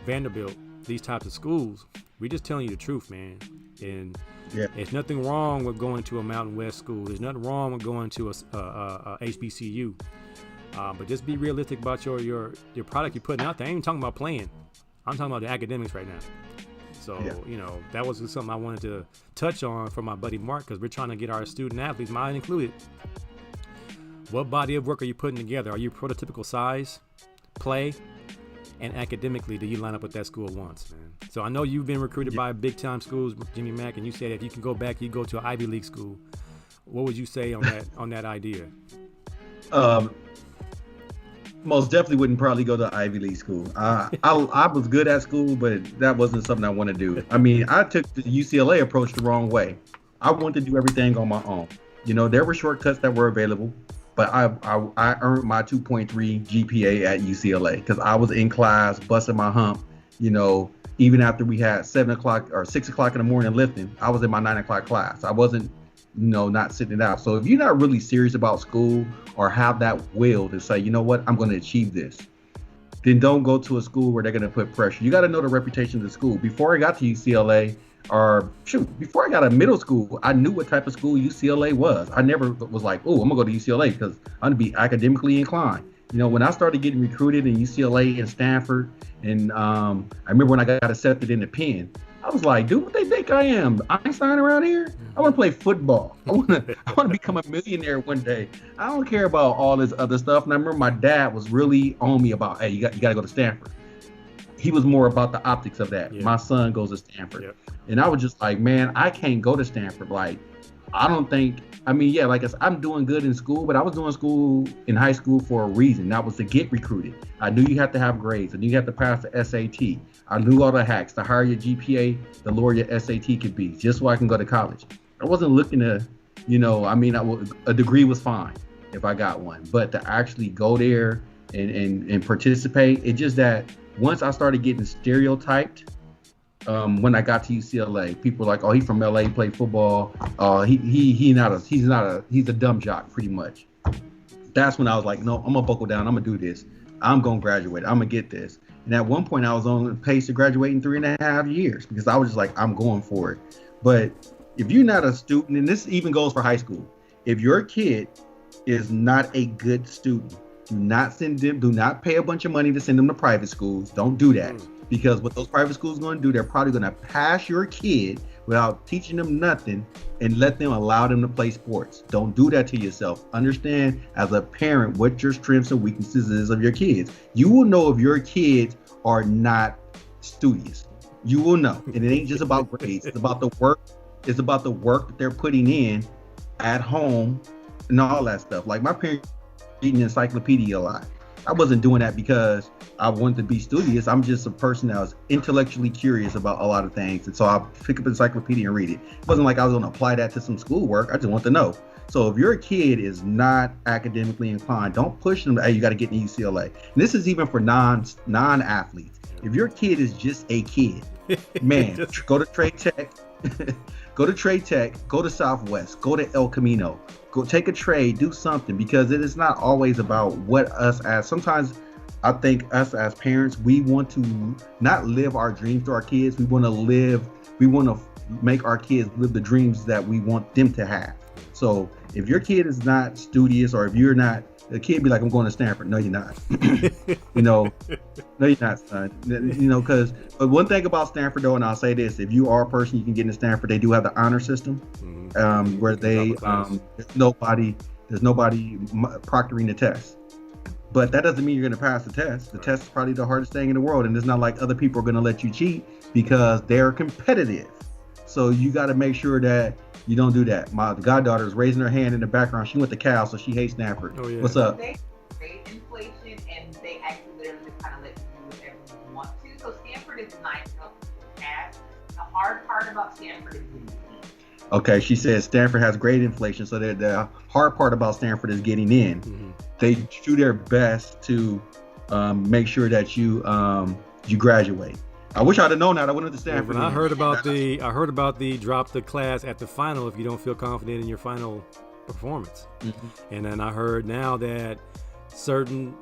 Vanderbilt, these types of schools, we're just telling you the truth, man. And there's nothing wrong with going to a Mountain West school. There's nothing wrong with going to a HBCU. But just be realistic about your product you're putting out there. I ain't even talking about playing. I'm talking about the academics right now. So, you know, that was just something I wanted to touch on for my buddy Mark, because we're trying to get our student athletes, mine included. What body of work are you putting together? Are you prototypical size, play, and academically, do you line up what that school wants, man? So I know you've been recruited by big-time schools, Jimmy Mack, and you said if you can go back, you go to an Ivy League school. What would you say on that idea? Most definitely wouldn't probably go to Ivy League school. I was good at school, but that wasn't something I want to do. I mean, I took the UCLA approach the wrong way. I wanted to do everything on my own. You know, there were shortcuts that were available, but I earned my 2.3 GPA at UCLA because I was in class, busting my hump. You know, even after we had 7 o'clock or 6 o'clock in the morning lifting, I was in my 9 o'clock class. I wasn't, not sitting it out. So if you're not really serious about school or have that will to say, you know what, I'm going to achieve this, then don't go to a school where they're going to put pressure. You got to know the reputation of the school. Before I got to UCLA, before I got to middle school, I knew what type of school UCLA was. I never was like, oh, I'm going to go to UCLA because I'm going to be academically inclined. You know, when I started getting recruited in UCLA and Stanford, and I remember when I got accepted in the Penn, I was was like, dude, what they think I am? Einstein around here? I want to play football. I want to become a millionaire one day. I don't care about all this other stuff. And I remember my dad was really on me about, hey, you got to go to Stanford. He was more about the optics of that. Yeah. My son goes to Stanford. Yeah. And I was just like, man, I can't go to Stanford. Like, I don't think, I mean, yeah, like I said, I'm doing good in school, but I was doing school in high school for a reason. That was to get recruited. I knew you had to have grades. I knew you had to pass the SAT. I knew all the hacks. The higher your GPA, the lower your SAT could be, just so I can go to college. I wasn't looking to, a degree was fine if I got one. But to actually go there and participate, it's just that once I started getting stereotyped, when I got to UCLA, people were like, "Oh, he's from LA, he played football. He's a dumb jock, pretty much." That's when I was like, "No, I'm gonna buckle down. I'm gonna do this. I'm gonna graduate. I'm gonna get this." And at one point, I was on pace to graduate in 3.5 years because I was just like, "I'm going for it." But if you're not a student, and this even goes for high school, if your kid is not a good student, do not send them. Do not pay a bunch of money to send them to private schools. Don't do that. Because what those private schools are going to do, they're probably going to pass your kid without teaching them nothing and allow them to play sports. Don't do that to yourself. Understand as a parent what your strengths and weaknesses is of your kids. You will know if your kids are not studious. You will know. And it ain't just about grades. It's about the work. It's about the work that they're putting in at home and all that stuff. Like my parents reading encyclopedia a lot. I wasn't doing that because I wanted to be studious. I'm just a person that was intellectually curious about a lot of things. And so I'll pick up an encyclopedia and read it. It wasn't like I was going to apply that to some schoolwork. I just want to know. So if your kid is not academically inclined, don't push them. Hey, you got to get into UCLA. And this is even for non-athletes. If your kid is just a kid, man, go to Trade Tech. Go to Trade Tech, go to Southwest, go to El Camino, go take a trade, do something, because it is not always about what sometimes I think us as parents, we want to not live our dreams to our kids. We want to make our kids live the dreams that we want them to have. So if your kid is not studious, or if you're not, the kid be like, I'm going to Stanford. No, you're not. No, you're not, son. Because but one thing about Stanford, though, and I'll say this: if you are a person, you can get into Stanford. They do have the honor system, where there's nobody proctoring the test. But that doesn't mean you're going to pass the test. The test is probably the hardest thing in the world, and it's not like other people are going to let you cheat because they're competitive. So you got to make sure that you don't do that. My goddaughter is raising her hand in the background. She went to Cal, so she hates Stanford. Oh, yeah. What's up? They rate inflation, and they actually literally just kind of let you do whatever you want to. So Stanford is nice enough to pass. The hard part about Stanford is getting in. Okay, she says Stanford has great inflation, so the hard part about Stanford is getting in. Mm-hmm. They do their best to make sure that you graduate. I wish I'd have known that. I went to Stanford. When I heard about the drop the class at the final if you don't feel confident in your final performance. Mm-hmm. And then I heard now that certain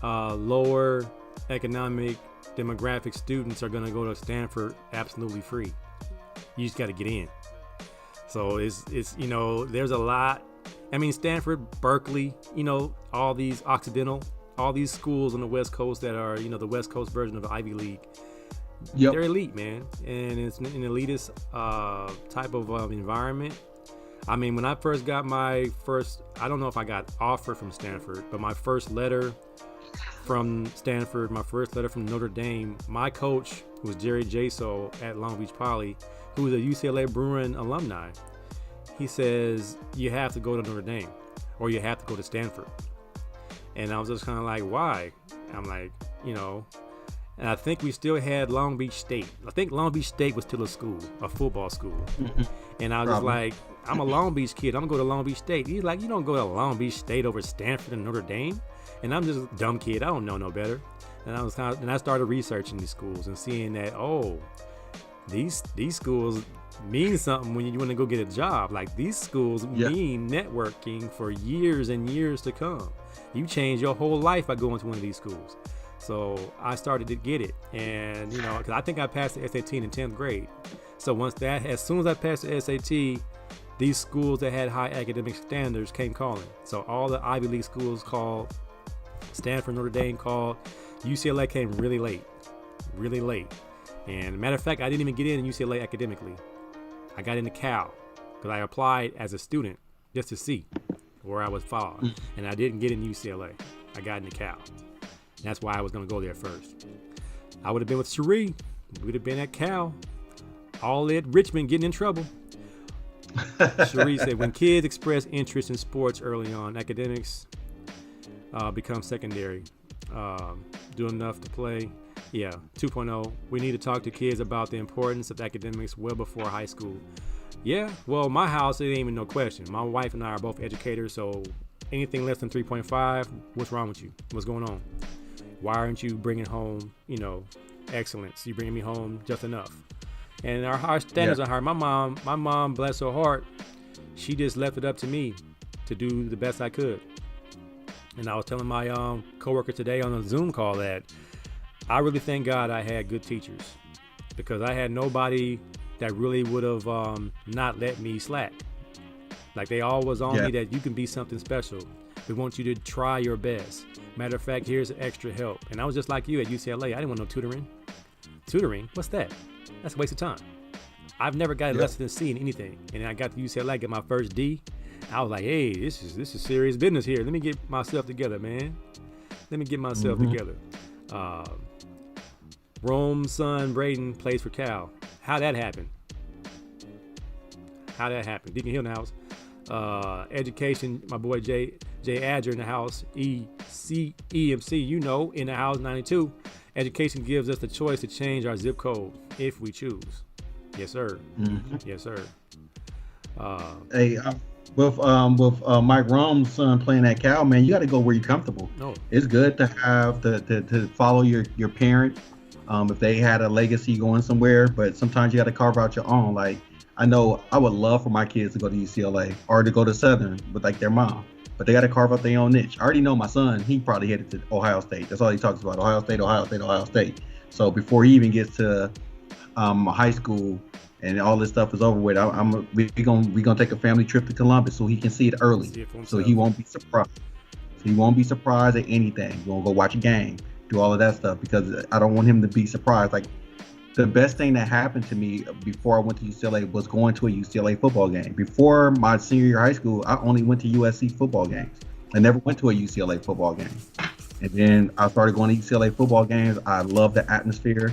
lower economic demographic students are going to go to Stanford absolutely free. You just got to get in. So it's there's a lot. I mean, Stanford, Berkeley, all these Occidental, all these schools on the West Coast that are, the West Coast version of the Ivy League. Yep. They're elite, man, and it's an elitist type of environment. I mean, when I first got I don't know if I got offered from Stanford, but my first letter from Stanford, my first letter from Notre Dame, my coach was Jerry Jaso at Long Beach Poly, who was a UCLA Bruin alumni. He says, you have to go to Notre Dame or you have to go to Stanford. And I was just kind of like, why? I'm like, and I think we still had Long Beach State. I think Long Beach State was still a football school. Mm-hmm. And I was just like, I'm a Long Beach kid. I'm going to go to Long Beach State. He's like, you don't go to Long Beach State over Stanford and Notre Dame. And I'm just a dumb kid. I don't know no better. And I started researching these schools and seeing that, these schools mean something when you want to go get a job. Like these schools mean networking for years and years to come. You change your whole life by going to one of these schools. So I started to get it, and because I think I passed the SAT in 10th grade. So as soon as I passed the SAT, these schools that had high academic standards came calling. So all the Ivy League schools called, Stanford, Notre Dame called, UCLA came really late. And matter of fact, I didn't even get in UCLA academically. I got into Cal because I applied as a student just to see where I would fall. And I didn't get in UCLA. I got into Cal. And that's why I was going to go there first. I would have been with Cherie. We'd have been at Cal. All at Richmond getting in trouble. Cherie said, when kids express interest in sports early on, academics become secondary. Do enough to play. Yeah, 2.0. We need to talk to kids about the importance of academics well before high school. Yeah, well, my house, it ain't even no question. My wife and I are both educators, so anything less than 3.5, what's wrong with you? What's going on? Why aren't you bringing home, excellence? You bringing me home just enough. And our standards are high. My mom, bless her heart, she just left it up to me to do the best I could. And I was telling my coworker today on a Zoom call that I really thank God I had good teachers, because I had nobody that really would have not let me slack. Like, they always on me that you can be something special. We want you to try your best. Matter of fact, here's extra help. And I was just like you at UCLA. I didn't want no tutoring. Tutoring? What's that? That's a waste of time. I've never got less than C in anything. And I got to UCLA, get my first D. I was like, hey, this is serious business here. Let me get myself together, man. Let me get myself together. Rome's son, Braden, plays for Cal. How'd that happen? Deacon Hill in the house. Education, my boy Jay Adger in the house. EMC, in the house, 92. Education gives us the choice to change our zip code if we choose. Yes, sir. Yes, sir. Hey, with Mike Rome's son playing at Cal, man, you got to go where you're comfortable. No. It's good to have to follow your parent if they had a legacy going somewhere, but sometimes you got to carve out your own. Like, I know I would love for my kids to go to UCLA or to go to Southern with like their mom, but they got to carve out their own niche. I already know my son, he probably headed to Ohio State. That's all he talks about, Ohio State. So before he even gets to high school and all this stuff is over with, we're gonna take a family trip to Columbus so he can see it early, so he won't be surprised. He won't be surprised at anything. We're gonna go watch a game, do all of that stuff, because I don't want him to be surprised. Like, the best thing that happened to me before I went to UCLA was going to a UCLA football game. Before my senior year of high school, I only went to USC football games. I never went to a UCLA football game. And then I started going to UCLA football games. I love the atmosphere.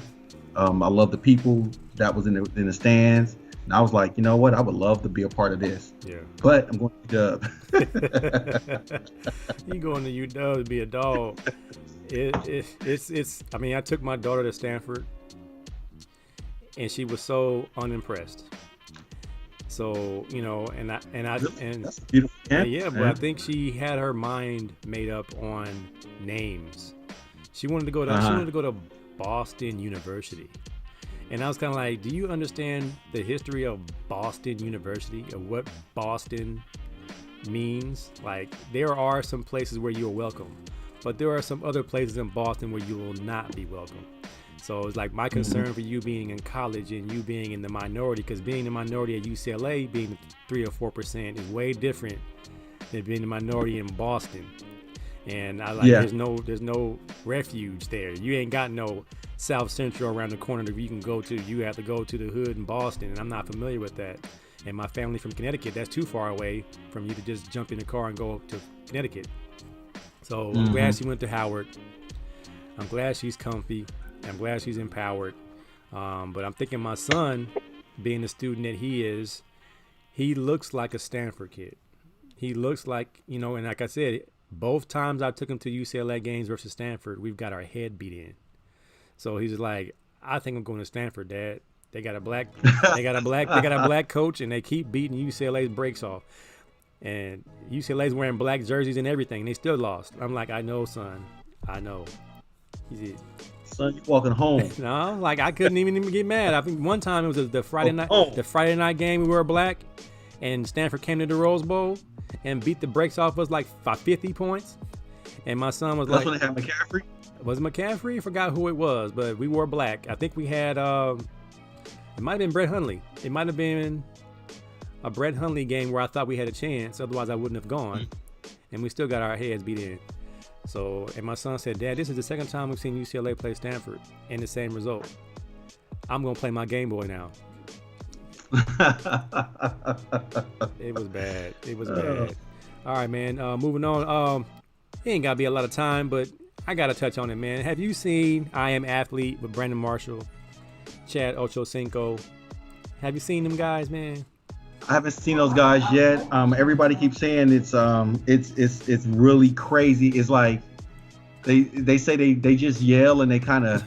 I love the people that was in the stands. And I was like, you know what? I would love to be a part of this. Yeah. But I'm going to UW. You going to UW to be a dog. It's. I mean, I took my daughter to Stanford, and she was so unimpressed. So, that's a beautiful campus, but I think she had her mind made up on names. She wanted to go to Boston University. And I was kind of like, do you understand the history of Boston University, of what Boston means? Like, there are some places where you are welcome, but there are some other places in Boston where you will not be welcome. So it's like my concern for you being in college and you being in the minority, because being the minority at UCLA, being 3 or 4% is way different than being the minority in Boston. And I like, there's no refuge there. You ain't got no South Central around the corner that you can go to. You have to go to the hood in Boston, and I'm not familiar with that. And my family from Connecticut, that's too far away from you to just jump in the car and go to Connecticut. So I'm glad she went to Howard. I'm glad she's comfy. I'm glad she's empowered. But I'm thinking my son, being the student that he is, he looks like a Stanford kid. He looks like, and like I said, both times I took him to UCLA games versus Stanford, we've got our head beat in. So he's like, I think I'm going to Stanford, Dad. They got a black coach, and they keep beating UCLA's brakes off. And UCLA's wearing black jerseys and everything. And they still lost. I'm like, I know, son. I know. He said, son, you walking home. No, like I couldn't even get mad. I think one time it was the Friday night game. We were black, and Stanford came to the Rose Bowl and beat the brakes off us like 50 points. And my son was That's when they had McCaffrey. Was it McCaffrey? I forgot who it was, but we wore black. I think we had it might have been Brett Hundley. It might have been a Brett Hundley game where I thought we had a chance. Otherwise, I wouldn't have gone. And we still got our heads beat in. So, and my son said, Dad, this is the second time we've seen UCLA play Stanford in the same result. I'm gonna play my Game Boy now. It was bad. It was bad. All right, man. Moving on. It ain't gotta be a lot of time, but I gotta touch on it, man. Have you seen I Am Athlete with Brandon Marshall, Chad Ochocinco? Have you seen them guys, man? I haven't seen those guys yet. Everybody keeps saying it's really crazy. It's like they say they just yell and they kind of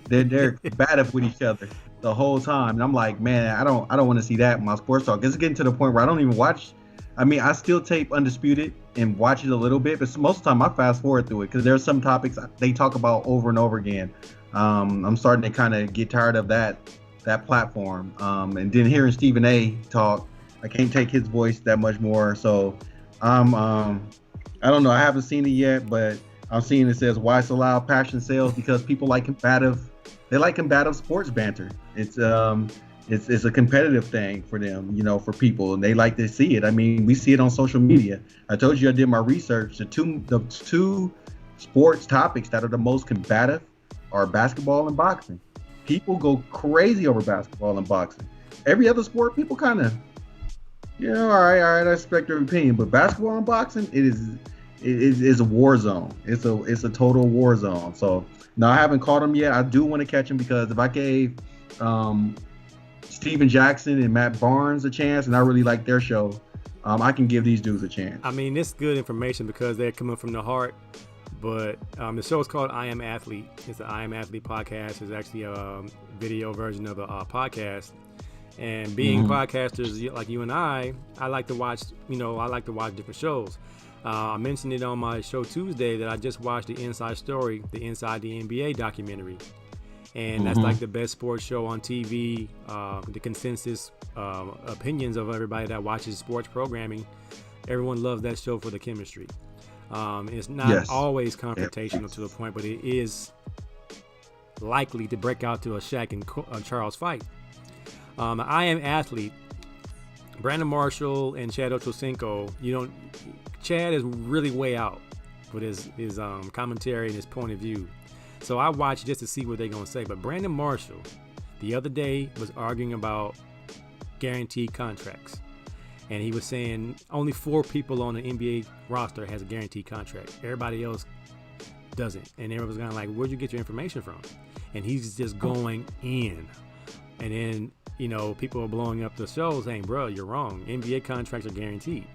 they're combative with each other the whole time. And I'm like, man, I don't want to see that in my sports talk. It's getting to the point where I don't even watch. I mean, I still tape Undisputed and watch it a little bit, but most of the time I fast forward through it because there's some topics they talk about over and over again. I'm starting to kind of get tired of that platform. And then hearing Stephen A. talk, I can't take his voice that much more. So I don't know. I haven't seen it yet, but I'm seeing it says why it's allowed passion sales because people like combative. They like combative sports banter. It's a competitive thing for them, you know, for people, and they like to see it. I mean, we see it on social media. I told you I did my research. The two sports topics that are the most combative are basketball and boxing. People go crazy over basketball and boxing. Every other sport, people kind of, all right, I respect their opinion. But basketball and boxing, it is a war zone. It's a total war zone. So no, I haven't caught them yet. I do want to catch them because if I gave Steven Jackson and Matt Barnes a chance, and I really like their show, I can give these dudes a chance. I mean, it's good information because they're coming from the heart. But the show is called I Am Athlete. It's the I Am Athlete podcast. It's actually a video version of a podcast. And being podcasters like you and I like to watch. I like to watch different shows. I mentioned it on my show Tuesday that I just watched the Inside Story, the Inside the NBA documentary. And that's like the best sports show on TV. The consensus opinions of everybody that watches sports programming. Everyone loves that show for the chemistry. It's not always confrontational to the point, but it is likely to break out to a Shaq and Charles fight. I Am Athlete, Brandon Marshall and Chad Ochocinco. Chad is really way out with his commentary and his point of view. So I watched just to see what they're going to say. But Brandon Marshall, the other day, was arguing about guaranteed contracts. And he was saying only 4 people on the NBA roster has a guaranteed contract. Everybody else doesn't. And everyone was kind of like, where'd you get your information from? And he's just going in. And then, people are blowing up the show saying, bro, you're wrong. NBA contracts are guaranteed.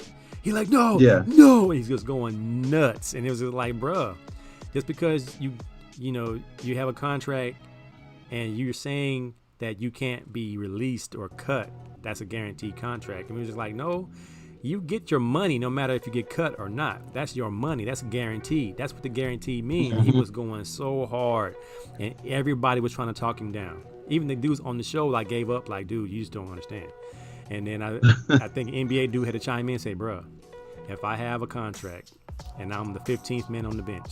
He's like, no. And he's just going nuts. And it was just like, bro, just because you have a contract and you're saying that you can't be released or cut, that's a guaranteed contract. And we were just like, no, you get your money no matter if you get cut or not. That's your money. That's guaranteed. That's what the guarantee means. He was going so hard and everybody was trying to talk him down. Even the dudes on the show gave up, dude, you just don't understand. And then I think NBA dude had to chime in and say, bruh, if I have a contract and I'm the 15th man on the bench,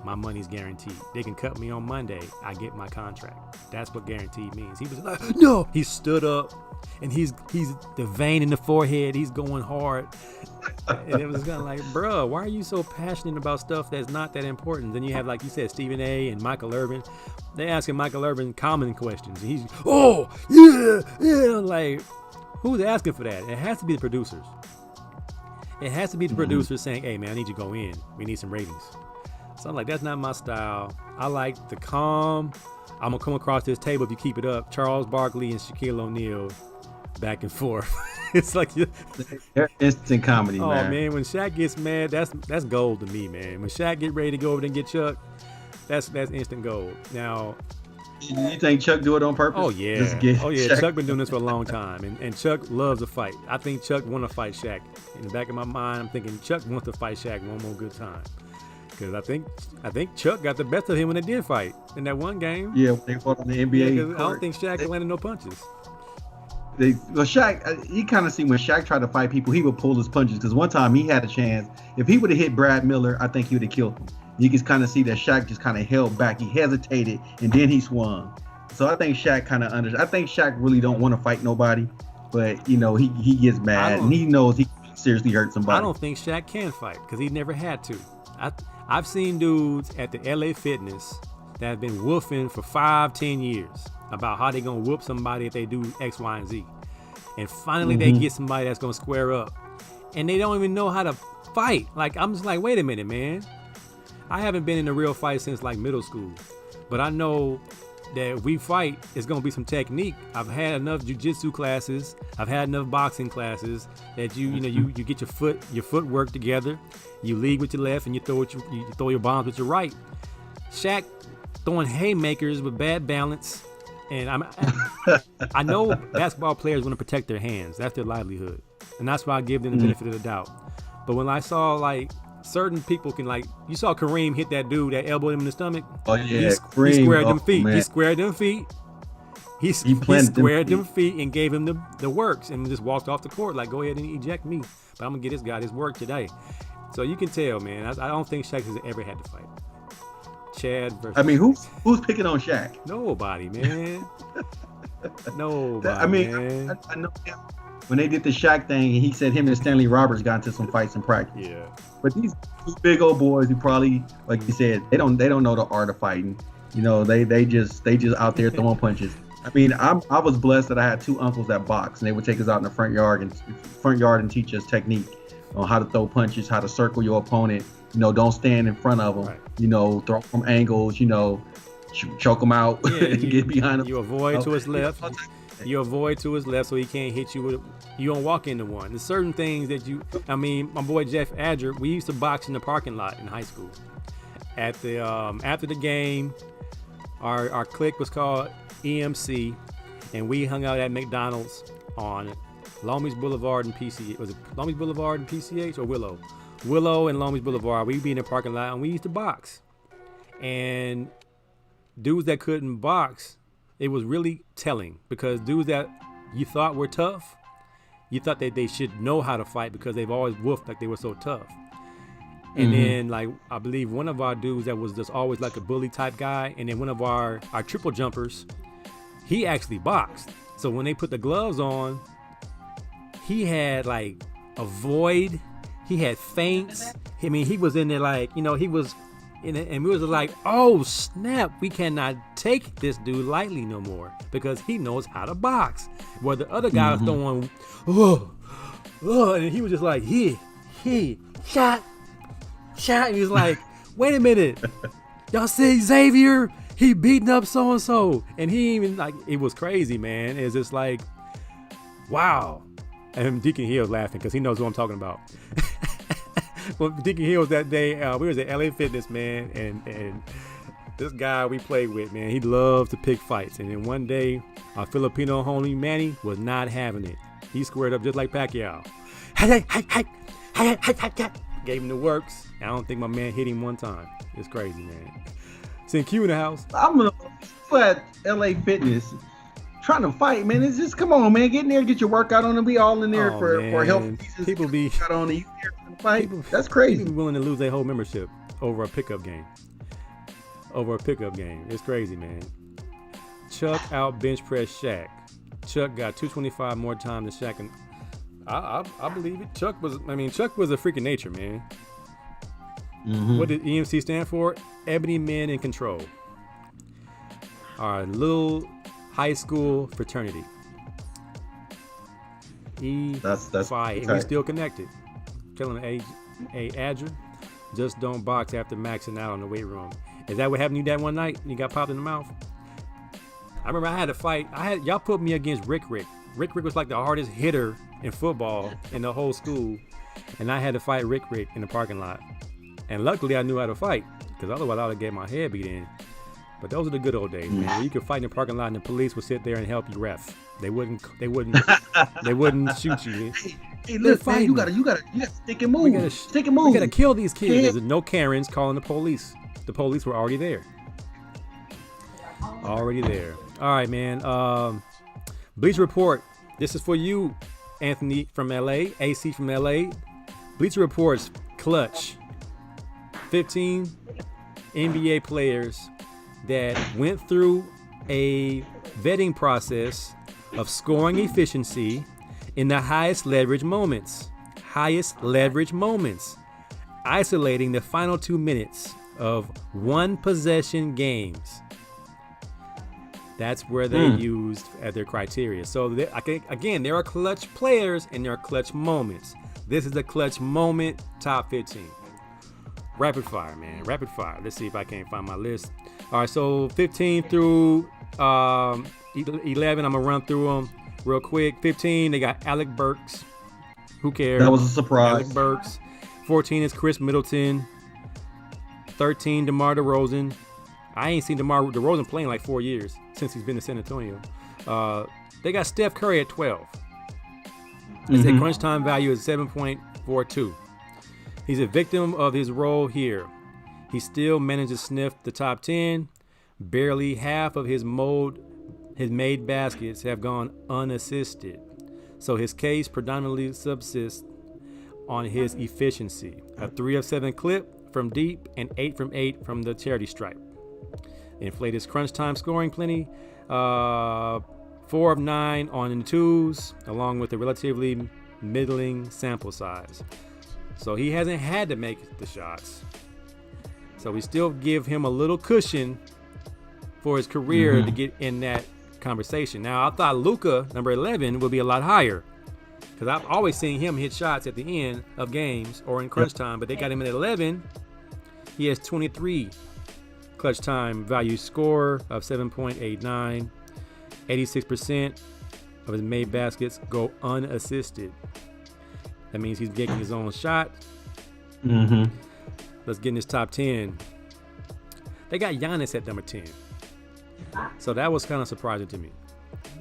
my money's guaranteed. They can cut me on Monday. I get my contract. That's what guaranteed means. He was like, no. He stood up, and he's the vein in the forehead. He's going hard, and it was kind of like, bro, why are you so passionate about stuff that's not that important? Then you have, like you said, Stephen A. and Michael Irvin. They asking Michael Irvin common questions. And he's, oh yeah. Like, who's asking for that? It has to be the producers. It has to be the producers saying, hey man, I need you to go in. We need some ratings. So I'm like, that's not my style. I like the calm. I'm going to come across this table if you keep it up. Charles Barkley and Shaquille O'Neal back and forth. It's like they're instant comedy, man. Oh, man, when Shaq gets mad, that's gold to me, man. When Shaq get ready to go over there and get Chuck, that's instant gold. Now, you think Chuck do it on purpose? Oh, yeah. Chuck been doing this for a long time. And Chuck loves a fight. I think Chuck want to fight Shaq. In the back of my mind, I'm thinking Chuck wants to fight Shaq one more good time. Because I think Chuck got the best of him when they did fight in that one game. Yeah, they fought in the NBA. Yeah, I don't think Shaq landed no punches. Shaq, you kind of see when Shaq tried to fight people, he would pull his punches. Because one time he had a chance. If he would have hit Brad Miller, I think he would have killed him. You can kind of see that Shaq just kind of held back. He hesitated, and then he swung. So I think Shaq kind of I think Shaq really don't want to fight nobody. But, he gets mad, and he knows he seriously hurt somebody. I don't think Shaq can fight because he never had to. I've seen dudes at the LA Fitness that have been woofing for 5-10 years about how they gonna whoop somebody if they do X, Y, and Z. And finally they get somebody that's gonna square up. And they don't even know how to fight. Like, I'm just like, wait a minute, man. I haven't been in a real fight since like middle school. But I know that if we fight, it's gonna be some technique. I've had enough jiu-jitsu classes. I've had enough boxing classes that you get your footwork together. You lead with your left and you throw your bombs with your right. Shaq throwing haymakers with bad balance. And I know basketball players want to protect their hands. That's their livelihood. And that's why I give them the benefit of the doubt. But when I saw like certain people can, like, you saw Kareem hit that dude that elbowed him in the stomach. Oh yeah, he Kareem, squared them feet. Man. He squared them feet. He squared them feet and gave him the works and just walked off the court like, go ahead and eject me. But I'm gonna get this guy his work today. So you can tell, man. I don't think Shaq has ever had to fight. Chad versus. I mean, who's picking on Shaq? Nobody, man. Nobody. I mean, man. I know when they did the Shaq thing, and he said him and Stanley Roberts got into some fights in practice. Yeah. But these big old boys who probably, like you said, they don't know the art of fighting. You know, they just out there throwing punches. I mean, I was blessed that I had two uncles that boxed, and they would take us out in the front yard and teach us technique on how to throw punches, how to circle your opponent. You know, don't stand in front of them. Right. You know, throw from angles. You know, choke them out. Yeah, get behind him. You avoid to his left. You avoid to his left so he can't hit you with. You don't walk into one. There's certain things that you. I mean, my boy Jeff Adger, we used to box in the parking lot in high school. At the after the game, our clique was called EMC, and we hung out at McDonald's on Long Beach Boulevard and PCH. Was it Long Beach Boulevard and PCH or Willow? Willow and Long Beach Boulevard. We'd be in the parking lot and we used to box. And dudes that couldn't box, it was really telling, because dudes that you thought were tough, you thought that they should know how to fight because they've always woofed like they were so tough. And then, like, I believe one of our dudes that was just always like a bully type guy, and then one of our triple jumpers, he actually boxed. So when they put the gloves on, he had like a void. He had feints. I mean, he was in there like, you know, he was in it, and we was like, oh snap, we cannot take this dude lightly no more because he knows how to box. Where the other guy was throwing, and he was just like, he shot. And he was like, wait a minute, y'all see Xavier? He beating up so and so, and he even like, it was crazy, man. It's just like, wow. And Deacon Hill's laughing because he knows who I'm talking about. Well, Deacon Hill was that day, we was at LA Fitness, man, and this guy we played with, man, he loved to pick fights. And then one day, our Filipino homie Manny was not having it. He squared up just like Pacquiao. Gave him the works. I don't think my man hit him one time. It's crazy, man. Seeing Q in the house. I'm at LA Fitness trying to fight, man. It's just, come on, man, get in there, get your workout on, and be all in there for health reasons. People be on the fight. That's crazy. People be willing to lose their whole membership over a pickup game. It's crazy, man. Chuck out bench press Shaq. Chuck got 225 more time than Shaq, and I believe it. Chuck was a freak of nature, man. What did EMC stand for? Ebony Men in Control. Our little high school fraternity. That's fight, and we still connected. Telling hey Adger, just don't box after maxing out on the weight room. Is that what happened to you that one night? You got popped in the mouth? I remember I had a fight. Y'all put me against Rick. Rick was like the hardest hitter in football in the whole school, and I had to fight Rick in the parking lot. And luckily I knew how to fight, because otherwise I would have get my head beat in. But those are the good old days, man. Where you could fight in the parking lot and the police would sit there and help you ref. They wouldn't shoot you. Hey, look, man, you gotta stick and move. Stick and move. We gotta kill these kids. There's no Karens calling the police. The police were already there. All right, man. Bleacher Report. This is for you, Anthony from LA, AC from LA. Bleacher Report's clutch. 15 NBA players that went through a vetting process of scoring efficiency in the highest leverage moments, isolating the final 2 minutes of one possession games. That's where they used as their criteria. So again, there are clutch players and there are clutch moments. This is a clutch moment top 15. Rapid fire, man. Rapid fire. Let's see if I can't find my list. All right, so 15 through 11, I'm going to run through them real quick. 15, they got Alec Burks. Who cares? That was a surprise. Alec Burks. 14 is Chris Middleton. 13, DeMar DeRozan. I ain't seen DeMar DeRozan playing like 4 years since he's been to San Antonio. They got Steph Curry at 12. They say crunch time value is 7.42. He's a victim of his role here. He still managed to sniff the top 10. Barely half of his made baskets have gone unassisted. So his case predominantly subsists on his efficiency. A 3 of 7 clip from deep and 8 from 8 from the charity stripe. Inflate his crunch time scoring plenty. 4 of 9 on the twos, along with a relatively middling sample size. So he hasn't had to make the shots. So we still give him a little cushion for his career to get in that conversation. Now, I thought Luka, number 11, would be a lot higher, because I've always seen him hit shots at the end of games or in crunch time, but they got him at 11. He has 23 clutch time value score of 7.89. 86% of his made baskets go unassisted. That means he's getting his own shot. Let's get in his top 10. They got Giannis at number 10. So that was kind of surprising to me.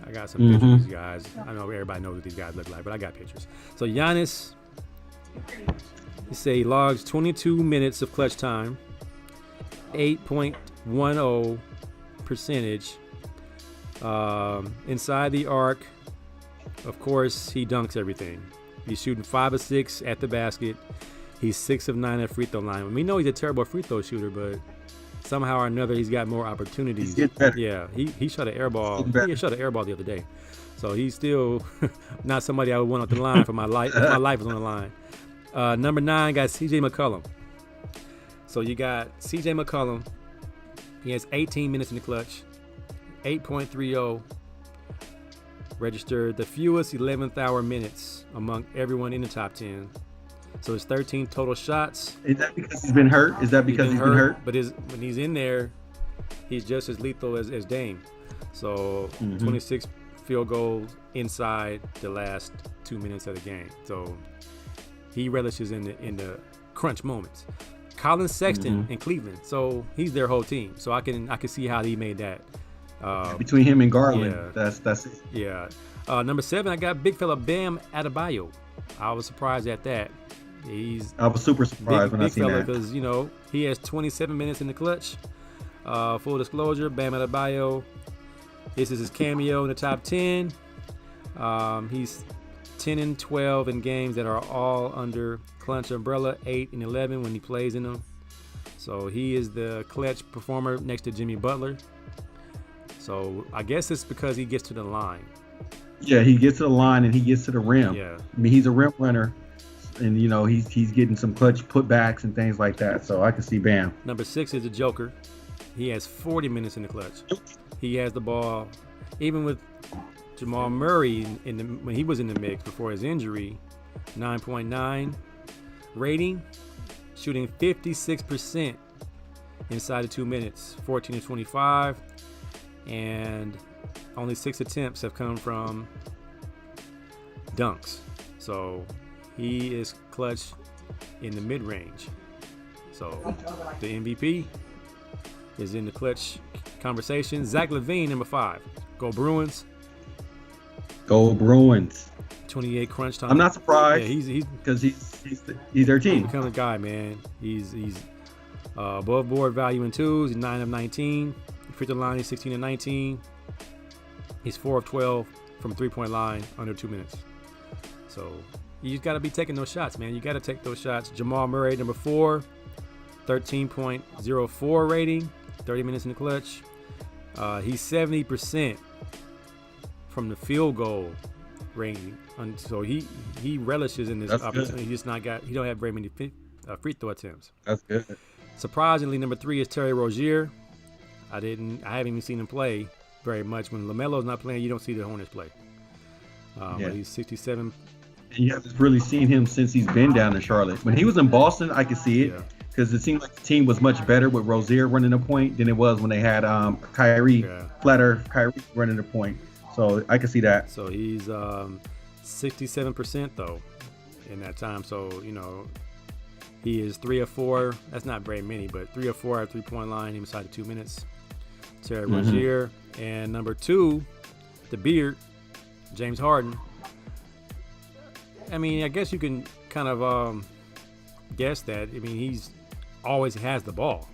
I got some pictures of these guys. I know everybody knows what these guys look like, but I got pictures. So Giannis, you say he logs 22 minutes of clutch time, 8.10 percentage. Inside the arc, of course, he dunks everything. He's shooting 5 of 6 at the basket. He's 6 of 9 at free throw line. We know he's a terrible free throw shooter, but somehow or another he's got more opportunities. Yeah, he shot an air ball. He shot an air ball the other day. So he's still not somebody I would want off the line for my life. If my life is on the line. Number 9 got CJ McCollum. So you got CJ McCollum. He has 18 minutes in the clutch. 8.30 registered the fewest 11th hour minutes among everyone in the top 10. So it's 13 total shots. Is that because he's been hurt? Is that because he's been hurt? But when he's in there, he's just as lethal as Dame. So 26 field goals inside the last 2 minutes of the game. So he relishes in the crunch moments. Colin Sexton in Cleveland. So he's their whole team. So I can see how he made that. Between him and Garland, that's it. Yeah. Number 7, I got big fella Bam Adebayo. I was surprised at that. I was super surprised when I seen that, because he has 27 minutes in the clutch. Full disclosure, Bam Adebayo. This is his cameo in the top 10. He's 10 and 12 in games that are all under clutch umbrella, 8 and 11 when he plays in them. So he is the clutch performer next to Jimmy Butler. So I guess it's because he gets to the line. Yeah, he gets to the line and he gets to the rim. Yeah. I mean, he's a rim runner, and he's getting some clutch putbacks and things like that. So I can see Bam. Number 6 is the Joker. He has 40 minutes in the clutch. He has the ball, even with Jamal Murray when he was in the mix before his injury. 9.9 rating, shooting 56% inside of 2 minutes, 14 to 25. And only 6 attempts have come from dunks. So he is clutch in the mid-range. So the MVP is in the clutch conversation. Zach LaVine, number 5. Go Bruins. Go Bruins. 28 crunch time. I'm not surprised. Yeah, he's because he's their team. He's the kind of guy, man. He's above board value in twos. He's 9 of 19. Free throw line, he's 16 of 19. He's 4 of 12 from 3-point line under 2 minutes. So you just got to be taking those shots, man. You got to take those shots. Jamal Murray, number 4, 13.04 rating, 30 minutes in the clutch. He's 70% from the field goal range. So he relishes in this opportunity. He don't have very many free throw attempts. That's good. Surprisingly, number 3 is Terry Rozier. I haven't even seen him play very much. When LaMelo's not playing, you don't see the Hornets play. But he's 67. And you haven't really seen him since he's been down in Charlotte. When he was in Boston, I could see it because it seemed like the team was much better with Rozier running the point than it was when they had Kyrie, Kyrie running the point. So I could see that. So he's 67% though in that time. So, he is 3 of 4. That's not very many, but 3 of 4 at 3-point line inside of 2 minutes. Terry Rozier. And number 2, the beard, James Harden. I mean, I guess you can kind of guess that. I mean, he's always has the ball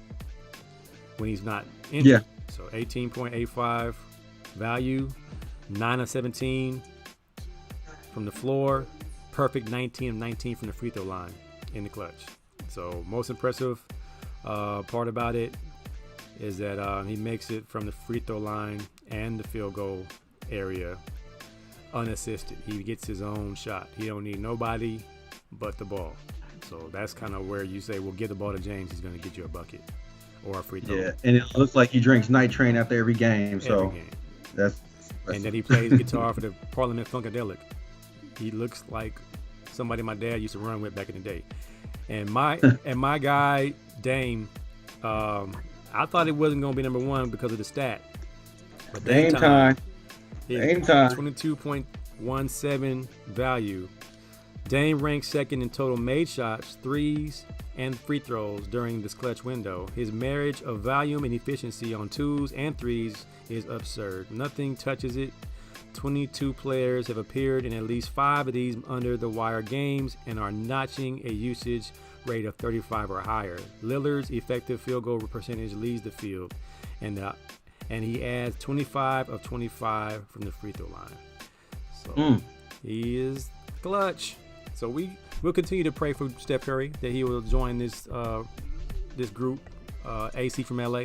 when he's not injured. Yeah. So 18.85 value, 9 of 17 from the floor, perfect 19 of 19 from the free throw line in the clutch. So most impressive part about it is that he makes it from the free throw line and the field goal area unassisted. He gets his own shot. He don't need nobody but the ball. So that's kind of where you say, well, give the ball to James. He's going to get you a bucket or a free throw. Yeah, and it looks like he drinks Night Train after every game. That's and then he plays guitar for the Parliament Funkadelic. He looks like somebody my dad used to run with back in the day. And my guy Dame, I thought it wasn't going to be number 1 because of the stat. But Dame time. 22.17 value. Dame ranks second in total made shots, threes, and free throws during this clutch window. His marriage of volume and efficiency on 2s and 3s is absurd. Nothing touches it. 22 players have appeared in at least 5 of these under the wire games and are notching a usage rate of 35 or higher. Lillard's effective field goal percentage leads the field, and he adds 25 of 25 from the free throw line. So he is clutch. So we'll continue to pray for Steph Curry that he will join this group, AC from LA,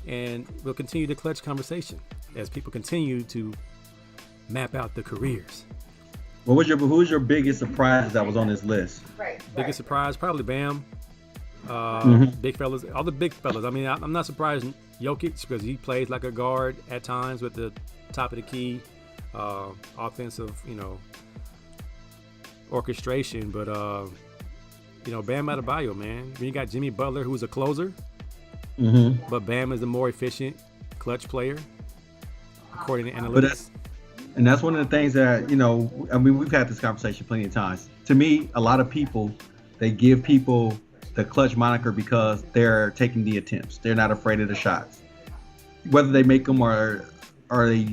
and we'll continue the clutch conversation as people continue to map out the careers. Who was your biggest surprise that was on this list? Biggest surprise, probably Bam. Big fellas, all the big fellas. I mean, I'm not surprised Jokic because he plays like a guard at times with the top of the key offensive, orchestration. But Bam Adebayo, man. Then you got Jimmy Butler, who's a closer, but Bam is the more efficient clutch player according to analytics. And that's one of the things that, we've had this conversation plenty of times. To me, a lot of people, they give people the clutch moniker because they're taking the attempts. They're not afraid of the shots. Whether they make them or they,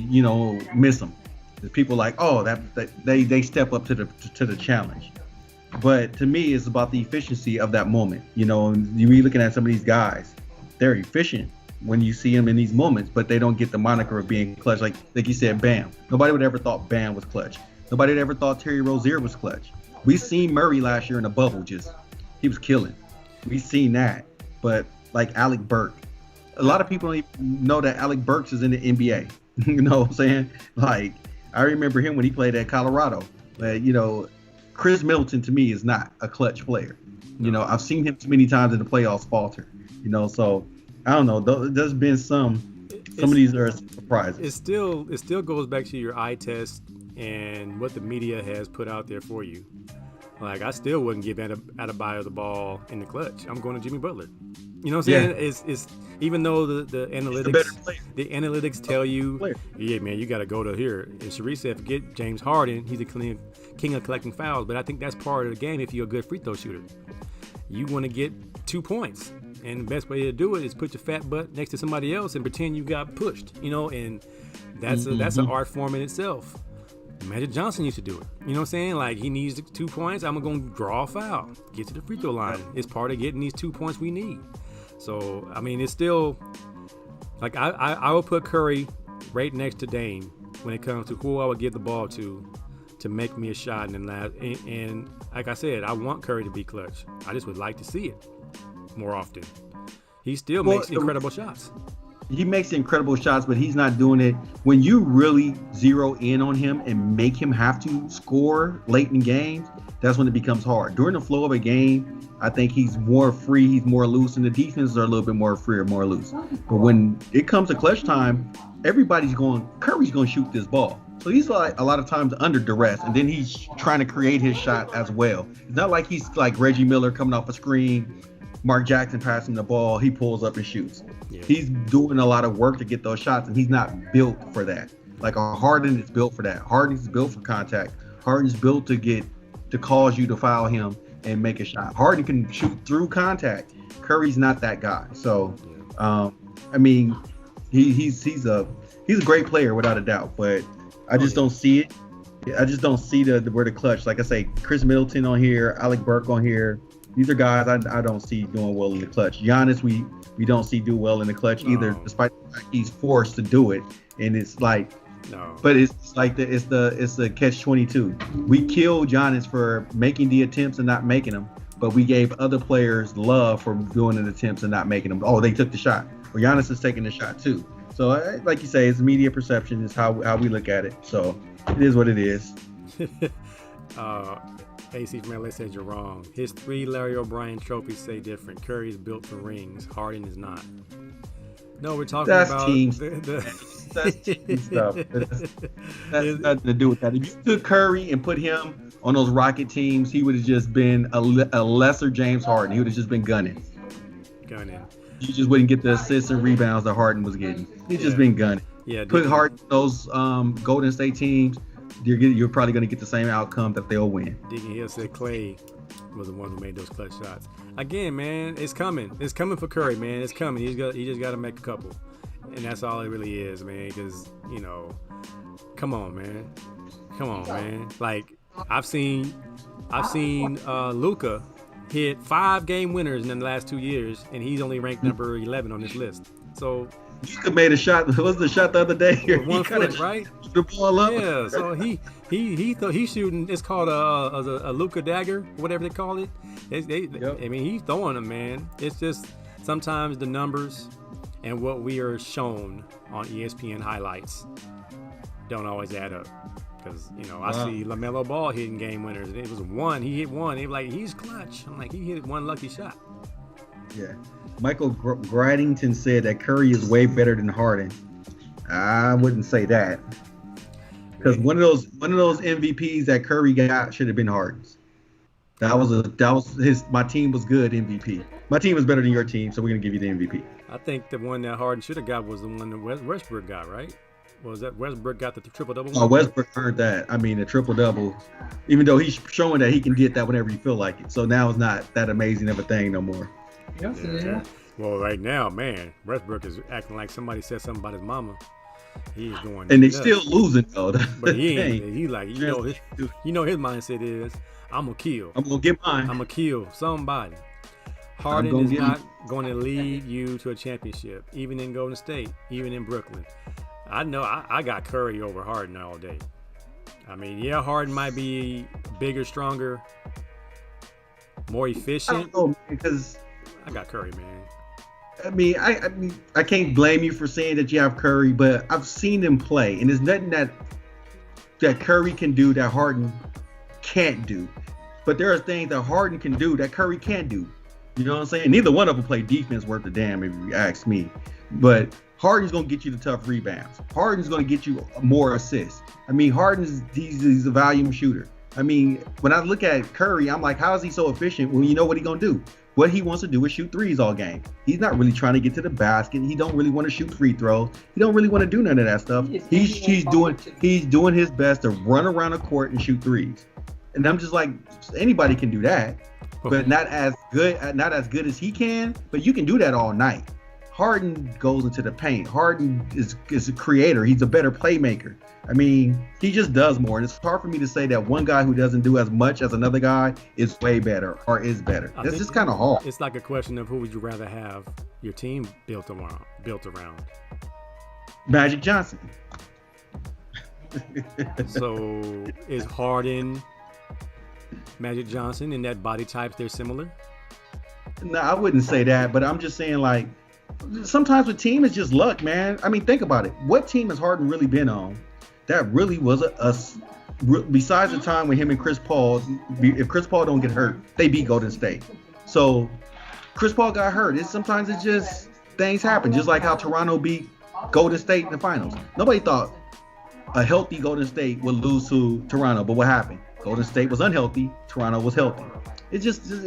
miss them. There's people like, that they step up to the challenge. But to me, it's about the efficiency of that moment. You be looking at some of these guys, they're efficient when you see them in these moments, but they don't get the moniker of being clutch. Like you said, Bam. Nobody would ever thought Bam was clutch. Nobody would ever thought Terry Rozier was clutch. We seen Murray last year in the bubble, he was killing. We seen that. But like Alec Burks, a lot of people don't even know that Alec Burks is in the NBA. You know what I'm saying? Like, I remember him when he played at Colorado. But, Chris Middleton to me is not a clutch player. I've seen him too many times in the playoffs falter. So I don't know. There's been some of these are surprises. It still goes back to your eye test and what the media has put out there for you. Like, I still wouldn't give Adebayo the ball in the clutch. I'm going to Jimmy Butler. You know what I'm saying? Yeah. It's even though the analytics tell you, yeah, man, you got to go to here. And Sharice said, forget James Harden. He's the king of collecting fouls. But I think that's part of the game if you're a good free throw shooter. You want to get 2 points. And the best way to do it is put your fat butt next to somebody else and pretend you got pushed. And that's an art form in itself. Magic Johnson used to do it. You know what I'm saying? Like, he needs 2 points. I'm going to draw a foul. Get to the free throw line. It's part of getting these 2 points we need. So, I mean, it's still, like, I would put Curry right next to Dame when it comes to who I would give the ball to make me a shot. And like I said, I want Curry to be clutch. I just would like to see it more often. He still makes incredible shots. he makes incredible shots, but he's not doing it. When you really zero in on him and make him have to score late in games, that's when it becomes hard. During the flow of a game, I think he's more free, he's more loose, and the defenses are a little bit more free or more loose. But when it comes to clutch time, Curry's going to shoot this ball. So he's like a lot of times under duress, and then he's trying to create his shot as well. It's not like he's like Reggie Miller coming off a screen, Mark Jackson passing the ball, he pulls up and shoots. Yeah. He's doing a lot of work to get those shots, and he's not built for that. Like a Harden is built for that. Harden is built for contact. Harden's built to cause you to foul him and make a shot. Harden can shoot through contact. Curry's not that guy. So, I mean, he's a great player without a doubt, but I just don't see it. I just don't see the word of clutch. Like I say, Chris Middleton on here, Alec Burke on here. These are guys I don't see doing well in the clutch. Giannis, we don't see do well in the clutch either, despite the fact he's forced to do it. And it's like, but it's like it's the catch-22. We killed Giannis for making the attempts and not making them, but we gave other players love for doing the attempts and not making them. Oh, they took the shot. Well, Giannis is taking the shot too. So, like you say, it's media perception is how we look at it. So, it is what it is. AC from LA says you're wrong. His 3 Larry O'Brien trophies say different. Curry is built for rings. Harden is not. No, we're talking about teams. That's team stuff. That's nothing to do with that. If you took Curry and put him on those Rocket teams, he would have just been a lesser James Harden. He would have just been gunning. You just wouldn't get the assists and rebounds that Harden was getting. He's just been gunning. Yeah. Put Harden on those Golden State teams, you're probably going to get the same outcome that they'll win. Deacon Hill said Clay was the one who made those clutch shots. Again, man, it's coming. It's coming for Curry, man. It's coming. He just got to make a couple, and that's all it really is, man. Because come on, man. Like I've seen Luka hit 5 game winners in the last 2 years, and he's only ranked number 11 on this list. So Luka made a shot. What was the shot the other day? With 1 foot, right? The ball up. Yeah. So he's shooting. It's called a Luka dagger, whatever they call it. Yep. I mean, he's throwing them, man. It's just sometimes the numbers and what we are shown on ESPN highlights don't always add up. Because, I see LaMelo Ball hitting game winners. It was 1. He hit 1. They were like, he's clutch. I'm like, he hit 1 lucky shot. Yeah. Michael Gradington said that Curry is way better than Harden. I wouldn't say that. Because one of those MVPs that Curry got should have been Harden's. My team was good MVP. My team was better than your team, so we're going to give you the MVP. I think the one that Harden should have got was the one that Westbrook got, right? Was that Westbrook got the triple-double? Oh, Westbrook earned that. I mean, the triple-double, even though he's showing that he can get that whenever you feel like it. So now it's not that amazing of a thing no more. Yes, it is. Well, right now, man, Westbrook is acting like somebody said something about his mama. He's going. And they still losing though. But he ain't. He like his mindset is, I'm gonna kill. I'm gonna get mine. I'm gonna kill somebody. Harden is not going to lead you to a championship, even in Golden State, even in Brooklyn. I know I got Curry over Harden all day. I mean, yeah, Harden might be bigger, stronger, more efficient. I don't know, because I got Curry, man. I mean, I can't blame you for saying that you have Curry, but I've seen him play, and there's nothing that Curry can do that Harden can't do. But there are things that Harden can do that Curry can't do. You know what I'm saying? Neither one of them play defense worth a damn, if you ask me. But Harden's going to get you the tough rebounds. Harden's going to get you more assists. I mean, he's a volume shooter. I mean, when I look at Curry, I'm like, how is he so efficient? Well, you know what he's going to do? What he wants to do is shoot threes all game. He's not really trying to get to the basket. He don't really want to shoot free throws. He don't really want to do none of that stuff. He's doing his best to run around the court and shoot threes. And I'm just like, anybody can do that, but not as good as he can. But you can do that all night. Harden goes into the paint. Harden is a creator. He's a better playmaker. I mean, he just does more. And it's hard for me to say that one guy who doesn't do as much as another guy is way better or is better. It's just kind of hard. It's like a question of who would you rather have your team built around? Magic Johnson. So is Harden, Magic Johnson in that body type? They're similar? No, I wouldn't say that, but I'm just saying, like, sometimes with team it's just luck, man. I mean, think about it. What team has Harden really been on that really was besides the time when him and Chris Paul, if Chris Paul don't get hurt, they beat Golden State. So Chris Paul got hurt. Sometimes it's just things happen, just like how Toronto beat Golden State in the finals. Nobody thought a healthy Golden State would lose to Toronto, but what happened? Golden State was unhealthy, Toronto was healthy.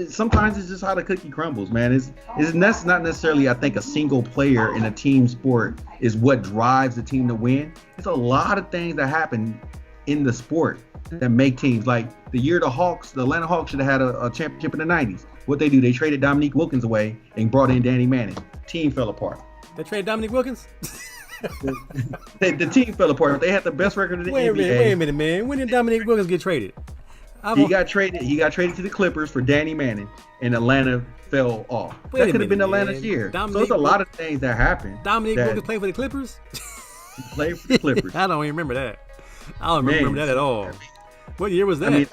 Sometimes it's just how the cookie crumbles, man. That's not necessarily, I think, a single player in a team sport is what drives the team to win. It's a lot of things that happen in the sport that make teams. Like the year the Atlanta Hawks should have had a championship in the 90s. What they do, they traded Dominique Wilkins away and brought in Danny Manning. Team fell apart. They traded Dominique Wilkins? the team fell apart. They had the best record in the NBA. Wait a minute, man. When did Dominique Wilkins get traded? He got traded to the Clippers for Danny Manning, and Atlanta fell off. That could have been Atlanta's year. So it's a lot of things that happened. Dominique Wilkins played for the Clippers? He played for the Clippers. I don't even remember that. I don't remember that at all. What year was that? I mean,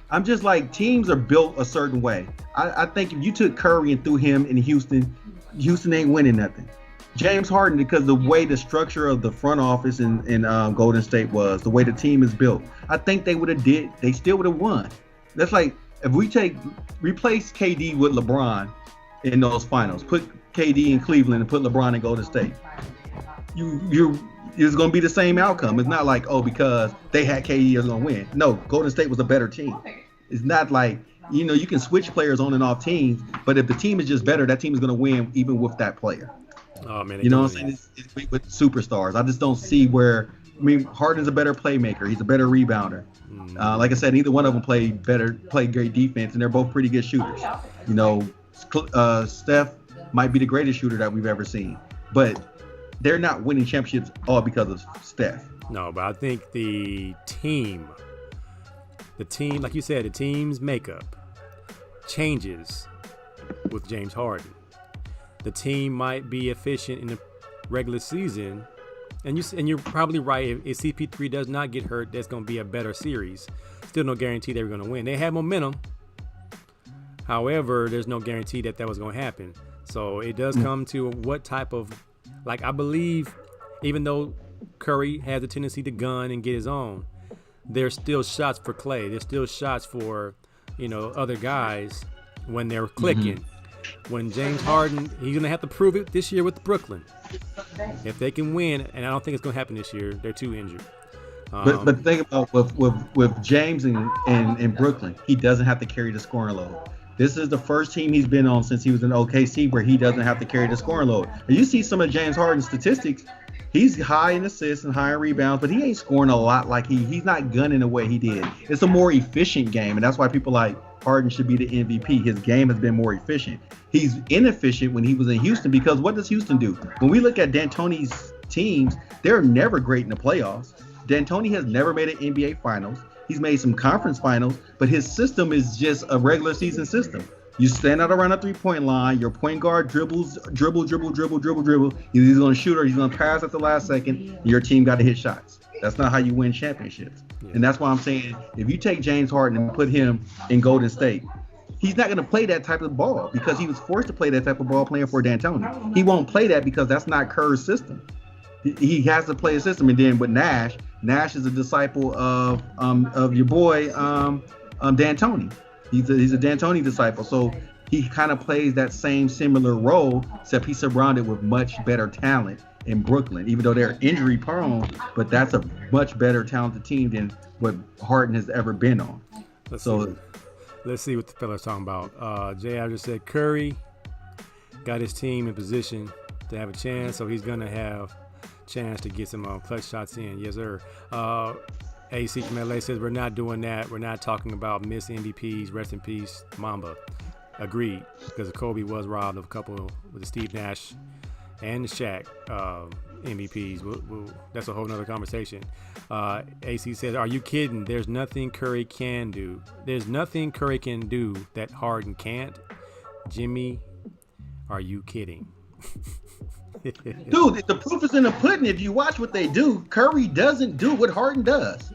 I'm just like, teams are built a certain way. I think if you took Curry and threw him in Houston ain't winning nothing. James Harden, because the way the structure of the front office in Golden State was, the way the team is built, I think they still would have won. That's like if we replace KD with LeBron in those finals, put KD in Cleveland and put LeBron in Golden State. It's going to be the same outcome. It's not like, because they had KD is going to win. No, Golden State was a better team. It's not like, you can switch players on and off teams, but if the team is just better, that team is going to win even with that player. Oh man, you know what I'm saying? It's with superstars. I just don't see where. I mean, Harden's a better playmaker. He's a better rebounder. Like I said, neither one of them play great defense, and they're both pretty good shooters. Steph might be the greatest shooter that we've ever seen, but they're not winning championships all because of Steph. No, but I think the team, like you said, the team's makeup changes with James Harden. The team might be efficient in the regular season, and you're probably right. If CP3 does not get hurt, that's going to be a better series. Still no guarantee they were going to win. They had momentum. However, there's no guarantee that was going to happen. So it does come to what type of, like, I believe, even though Curry has a tendency to gun and get his own, there's still shots for Clay. There's still shots for, other guys when they're clicking. When James Harden, he's going to have to prove it this year with Brooklyn. If they can win, and I don't think it's going to happen this year, they're too injured. But think about with James in Brooklyn, he doesn't have to carry the scoring load. This is the first team he's been on since he was in OKC where he doesn't have to carry the scoring load. And you see some of James Harden's statistics. He's high in assists and high in rebounds, but he ain't scoring a lot like he's not gunning the way he did. It's a more efficient game, and that's why people like Harden should be the MVP. His game has been more efficient. He's inefficient when he was in Houston because what does Houston do? When we look at D'Antoni's teams, they're never great in the playoffs. D'Antoni has never made an NBA Finals. He's made some conference finals, but his system is just a regular season system. You stand out around the three-point line. Your point guard dribbles. He's going to shoot or he's going to pass at the last second. Your team got to hit shots. That's not how you win championships. Yeah. And that's why I'm saying if you take James Harden and put him in Golden State, he's not going to play that type of ball because he was forced to play that type of ball playing for D'Antoni. He won't play that because that's not Kerr's system. He has to play a system. And then with Nash is a disciple of your boy D'Antoni. He's a D'Antoni disciple. So he kind of plays that same similar role, except he's surrounded with much better talent in Brooklyn, even though they're injury prone, but that's a much better talented team than what Harden has ever been on. Let's see what the fella's talking about. Jay just said Curry got his team in position to have a chance, so he's gonna have a chance to get some clutch shots in. Yes, sir. AC from LA says we're not doing that. We're not talking about missed MVPs. Rest in peace, Mamba. Agreed, because Kobe was robbed of a couple with the Steve Nash and the Shaq MVPs. That's a whole nother conversation. AC says, are you kidding? There's nothing Curry can do. There's nothing Curry can do that Harden can't. Jimmy, are you kidding? Dude, the proof is in the pudding. If you watch what they do, Curry doesn't do what Harden does.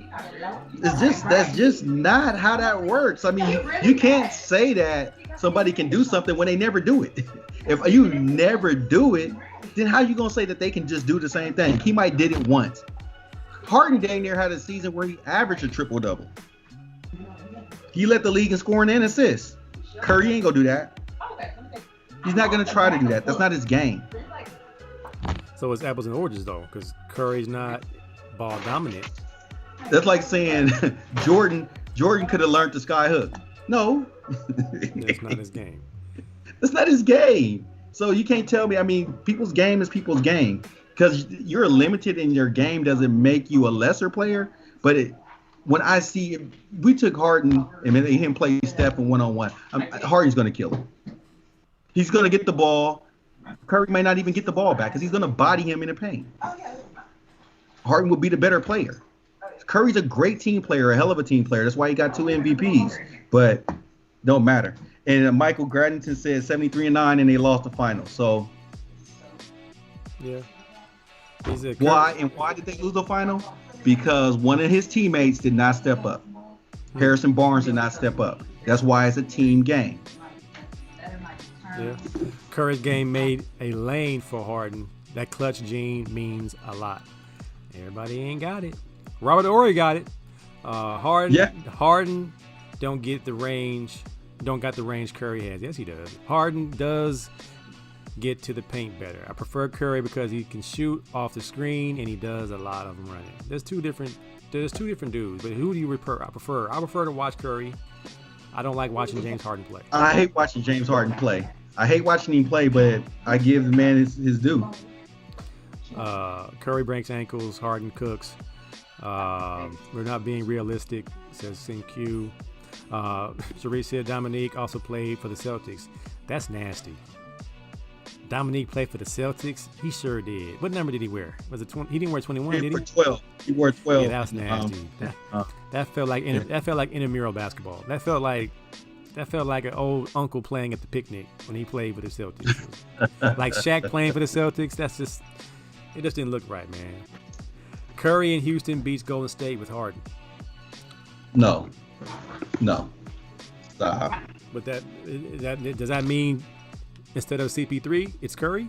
That's just not how that works. I mean, you can't say that somebody can do something when they never do it. If you never do it, then how you gonna say that they can just do the same thing? He might did it once. Harden dang near had a season where he averaged a triple double. He led the league in scoring and assists. Curry ain't gonna do that. He's not gonna try to do that. That's not his game. So it's apples and oranges though, because Curry's not ball dominant. That's like saying Jordan could have learned the sky hook. No. That's not his game. That's not his game. So you can't tell me. I mean, people's game is people's game. Because you're limited in your game doesn't make you a lesser player. But when I see we took Harden and made him play Steph in one-on-one, Harden's going to kill him. He's going to get the ball. Curry may not even get the ball back because he's going to body him in the paint. Harden will be the better player. Curry's a great team player, a hell of a team player. That's why he got 2 MVPs. But don't matter. And Michael Gradington said 73-9 and they lost the final. So yeah. Why did they lose the final? Because one of his teammates did not step up. Harrison Barnes did not step up. That's why it's a team game. Yeah. Curry's game made a lane for Harden. That clutch gene means a lot. Everybody ain't got it. Robert Horry got it. Harden don't get the range. Don't got the range Curry has. Yes, he does. Harden does get to the paint better. I prefer Curry because he can shoot off the screen and he does a lot of them running. There's two different dudes. But who do you prefer? I prefer to watch Curry. I don't like watching James Harden play. I hate watching James Harden play. I hate watching him play, but I give the man his due. Curry breaks ankles. Harden cooks. We're not being realistic, says CQ. Cherie said Dominique also played for the Celtics. That's nasty. Dominique played for the Celtics. He sure did. What number did he wear? Was it 20? He didn't wear 21, did he? 12. He wore 12. Yeah, that was nasty. That felt like intramural basketball. That felt like an old uncle playing at the picnic when he played for the Celtics. Like Shaq playing for the Celtics. It just didn't look right, man. Curry in Houston beats Golden State with Harden. No. Stop. But that does that mean instead of CP3, it's Curry?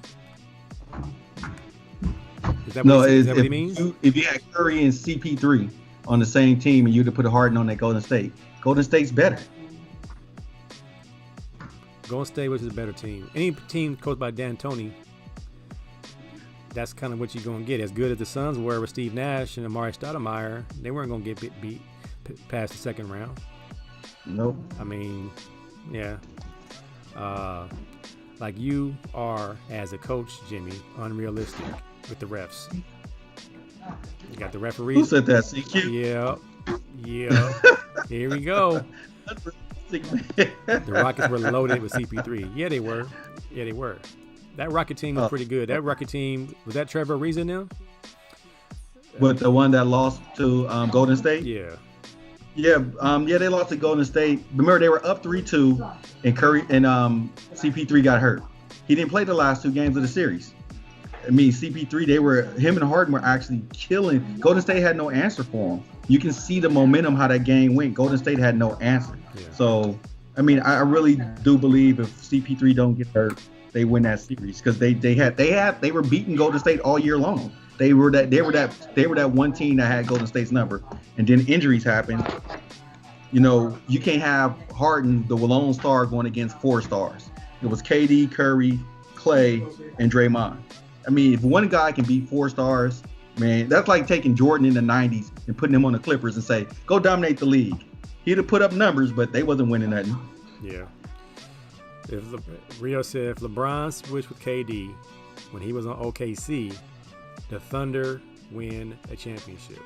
Is that what it means? If you had Curry and CP3 on the same team and you'd have put Harden on that Golden State's better. Golden State was a better team. Any team coached by D'Antoni, that's kind of what you're going to get. As good as the Suns were with Steve Nash and Amari Stoudemire, they weren't going to get beat past the second round. Nope. I mean, yeah. Like you are, as a coach, Jimmy, unrealistic with the refs. You got the referees. Who said that, CQ? Yeah. Here we go. The Rockets were loaded with CP3. Yeah, they were. That Rocket team was pretty good. That Rocket team, was that Trevor Ariza now? But the one that lost to Golden State? Yeah. Yeah, they lost to Golden State. Remember, they were up 3-2, and Curry and CP3 got hurt. He didn't play the last 2 games of the series. I mean, CP3, him and Harden were actually killing. Golden State had no answer for him. You can see the momentum how that game went. Golden State had no answer. Yeah. So, I mean, I really do believe if CP3 don't get hurt, they win that series because they were beating Golden State all year long. They were that one team that had Golden State's number, and then injuries happened. You know, you can't have Harden, the lone star, going against 4 stars. It was KD, Curry, Clay, and Draymond. I mean, if one guy can beat 4 stars, man, that's like taking Jordan in the 90s and putting him on the Clippers and say, go dominate the league. He'd have put up numbers, but they wasn't winning nothing. Yeah. Rio said if LeBron switched with KD when he was on OKC, the Thunder win a championship.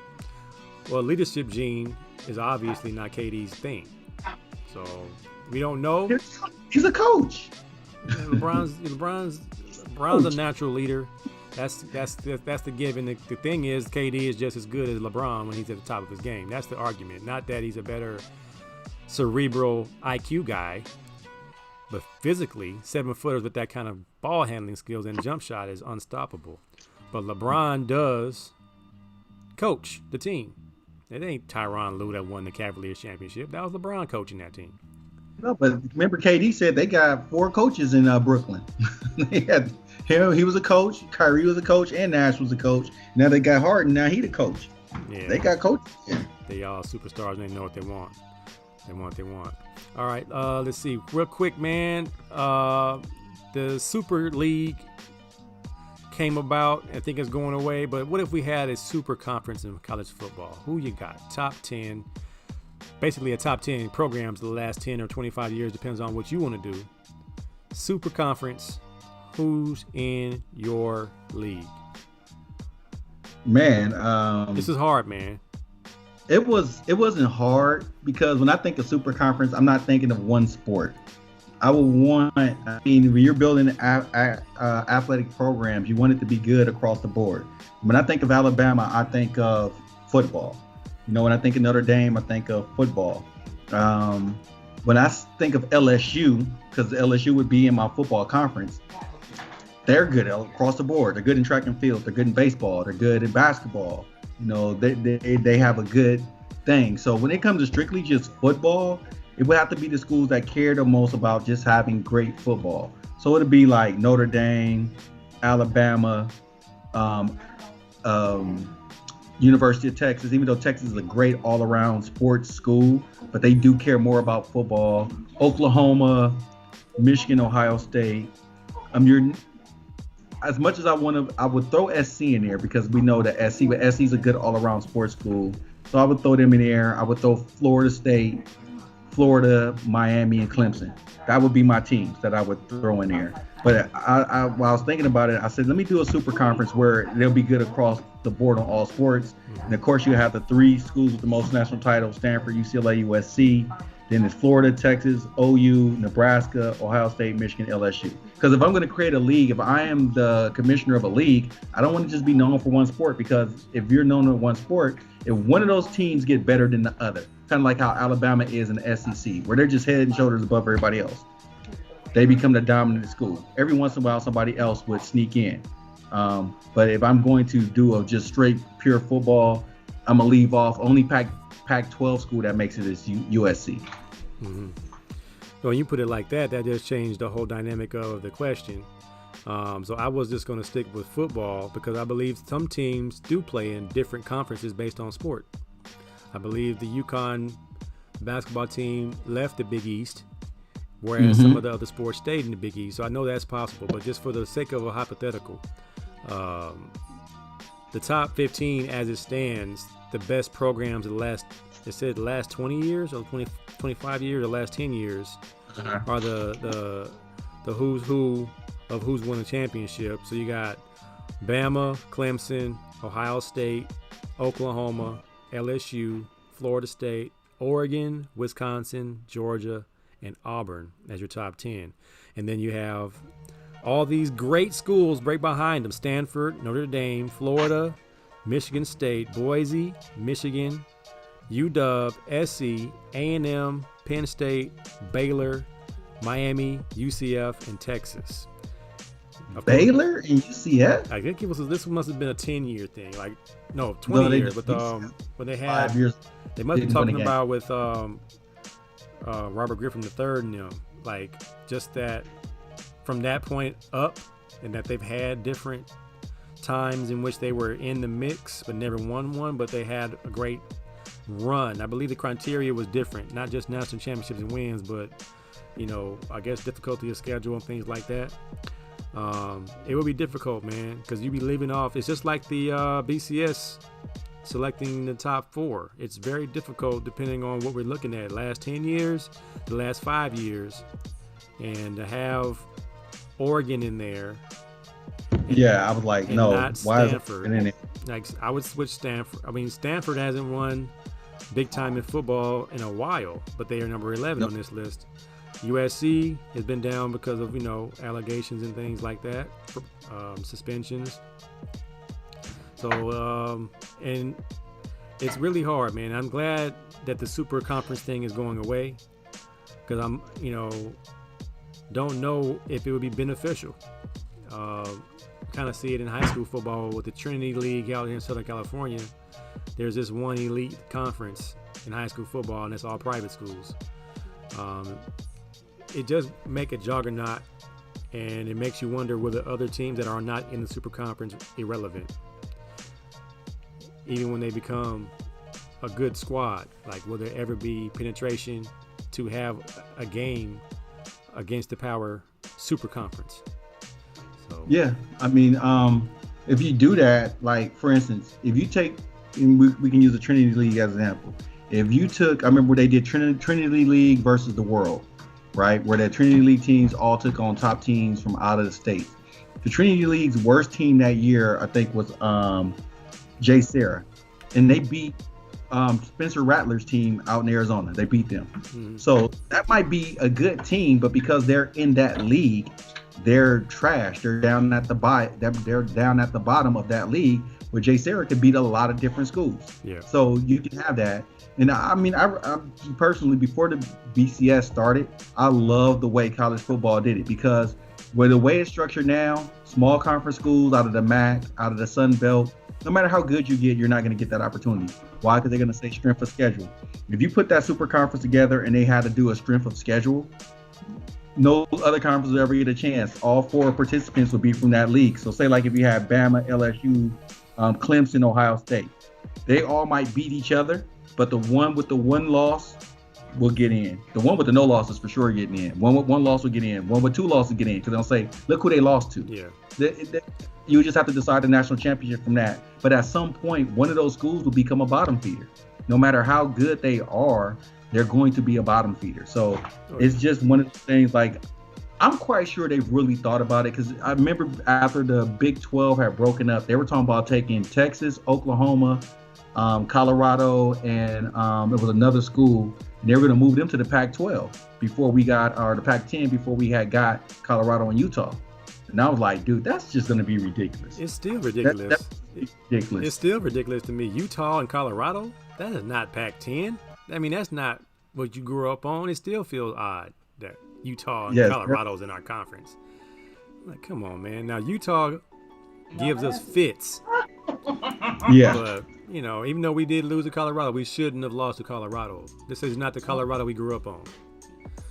Well, leadership gene is obviously not KD's thing. So we don't know. He's a coach. LeBron's a natural leader. That's the given. The thing is, KD is just as good as LeBron when he's at the top of his game. That's the argument. Not that he's a better cerebral IQ guy, but physically, 7-footers with that kind of ball handling skills and jump shot is unstoppable. But LeBron does coach the team. It ain't Tyronn Lue that won the Cavaliers championship. That was LeBron coaching that team. No, but remember, KD said they got 4 coaches in Brooklyn. They had him; he was a coach. Kyrie was a coach, and Nash was a coach. Now they got Harden. Now he the coach. Yeah, They got coaches. Yeah. they all superstars. And they know what they want. They want what they want. All right, let's see. Real quick, man. The Super League came about. I think it's going away. But what if we had a super conference in college football? Who you got? Top 10. Basically, a top 10 programs the last 10 or 25 years. Depends on what you want to do. Super conference. Who's in your league? Man, This is hard, man. it wasn't hard because when I think of super conference, I'm not thinking of one sport. I mean, when you're building athletic programs, you want it to be good across the board. When I think of Alabama, I think of football. You know, when I think of Notre Dame, I think of football. When I think of LSU, because LSU would be in my football conference, they're good across the board. They're good in track and field. They're good in baseball. They're good in basketball. You know, they have a good thing. So when it comes to strictly just football, it would have to be the schools that care the most about just having great football. So it'd be like Notre Dame, Alabama, University of Texas, even though Texas is a great all-around sports school, but they do care more about football. Oklahoma, Michigan, Ohio State. As much as I would throw SC in there because we know that SC is a good all-around sports school. So I would throw them in there. I would throw Florida State, Florida, Miami, and Clemson. That would be my teams that I would throw in there. But while I was thinking about it, I said, let me do a super conference where they'll be good across the board on all sports. And of course, you have the 3 schools with the most national titles: Stanford, UCLA, USC. Then it's Florida, Texas, OU, Nebraska, Ohio State, Michigan, LSU. Because if I'm going to create a league, if I am the commissioner of a league, I don't want to just be known for one sport, because if you're known for one sport, if one of those teams get better than the other, kind of like how Alabama is in the SEC, where they're just head and shoulders above everybody else, they become the dominant school. Every once in a while, somebody else would sneak in. But if I'm going to do just straight pure football, I'm going to leave off only Pac-12 school that makes it is USC. Mm-hmm. When you put it like that, that just changed the whole dynamic of the question. So I was just going to stick with football because I believe some teams do play in different conferences based on sport. I believe the UConn basketball team left the Big East, whereas some of the other sports stayed in the Big East. So I know that's possible, but just for the sake of a hypothetical, the top 15 as it stands, the best programs of the last 20 years or 25 years or last 10 years are the who's who of who's won the championship. So you got Bama, Clemson, Ohio State, Oklahoma, LSU, Florida State, Oregon, Wisconsin, Georgia, and Auburn as your top 10. And then you have all these great schools right behind them: Stanford, Notre Dame, Florida, Michigan State, Boise, Michigan, UW, SC, A&M, Penn State, Baylor, Miami, UCF, and Texas. Baylor and UCF? I think this must have been a 10-year thing. 20 years. But when they had 5 years, they must be talking about with Robert Griffin III and them. Just that from that point up, and that they've had different times in which they were in the mix but never won one, but they had a great run. I believe the criteria was different, not just national championships and wins, but I guess difficulty of schedule and things like that. It would be difficult, man, because you'd be leaving off. It's just like the BCS selecting the top 4. It's very difficult depending on what we're looking at. Last 10 years, the last 5 years, and to have Oregon in there. Yeah, I was like, no, why Stanford. is it in it? I would switch Stanford. I mean, Stanford hasn't won big time in football in a while, but they are number 11 on this list. USC has been down because of allegations and things like that, suspensions. So and it's really hard, man. I'm glad that the super conference thing is going away, because I'm don't know if it would be beneficial. Kind of see it in high school football with the Trinity League out here in Southern California. There's this one elite conference in high school football, and it's all private schools. it does make a juggernaut, and it makes you wonder whether other teams that are not in the Super Conference irrelevant, even when they become a good squad. Like, will there ever be penetration to have a game against the power Super Conference? So Yeah, I mean, if you do that, like for instance, if you take, and we can use the Trinity League as an example. If you took, I remember where they did Trinity League versus the World, right? Where the Trinity League teams all took on top teams from out of the state. The Trinity League's worst team that year, I think, was Jay Sarah, and they beat Spencer Rattler's team out in Arizona. They beat them. Mhm. So that might be a good team, but because they're in that league, they're trash. They're down at the bottom of that league, where Jay Sarah could beat a lot of different schools. Yeah. So you can have that. And I mean, I personally, before the BCS started, I love the way college football did it, because with the way it's structured now, small conference schools out of the MAC, out of the Sun Belt, no matter how good you get, you're not going to get that opportunity. Why? Because they're going to say strength of schedule. If you put that super conference together and they had to do a strength of schedule, no other conference will ever get a chance. All 4 participants would be from that league. So say like if you had Bama, LSU, Clemson, Ohio State, they all might beat each other, but the one with the one loss will get in. The one with the no loss is for sure getting in. One with one loss will get in. One with 2 losses will get in, because they'll say, look who they lost to. Yeah. You just have to decide the national championship from that. But at some point, one of those schools will become a bottom feeder. No matter how good they are, they're going to be a bottom feeder. So it's just one of the things, like, I'm quite sure they've really thought about it, because I remember after the Big 12 had broken up, they were talking about taking Texas, Oklahoma, Colorado, and it was another school, and they were going to move them to the Pac-12 before we got, or the Pac-10 before we had got Colorado and Utah. And I was like, dude, that's just going to be ridiculous. It's still ridiculous. That's ridiculous. It's still ridiculous to me. Utah and Colorado, that is not Pac-10. I mean, that's not what you grew up on. It still feels odd that Utah and Colorado's in our conference. Like, come on, man. Now, Utah gives us fits. Yeah. But, you know, even though we did lose to Colorado, we shouldn't have lost to Colorado. This is not the Colorado we grew up on.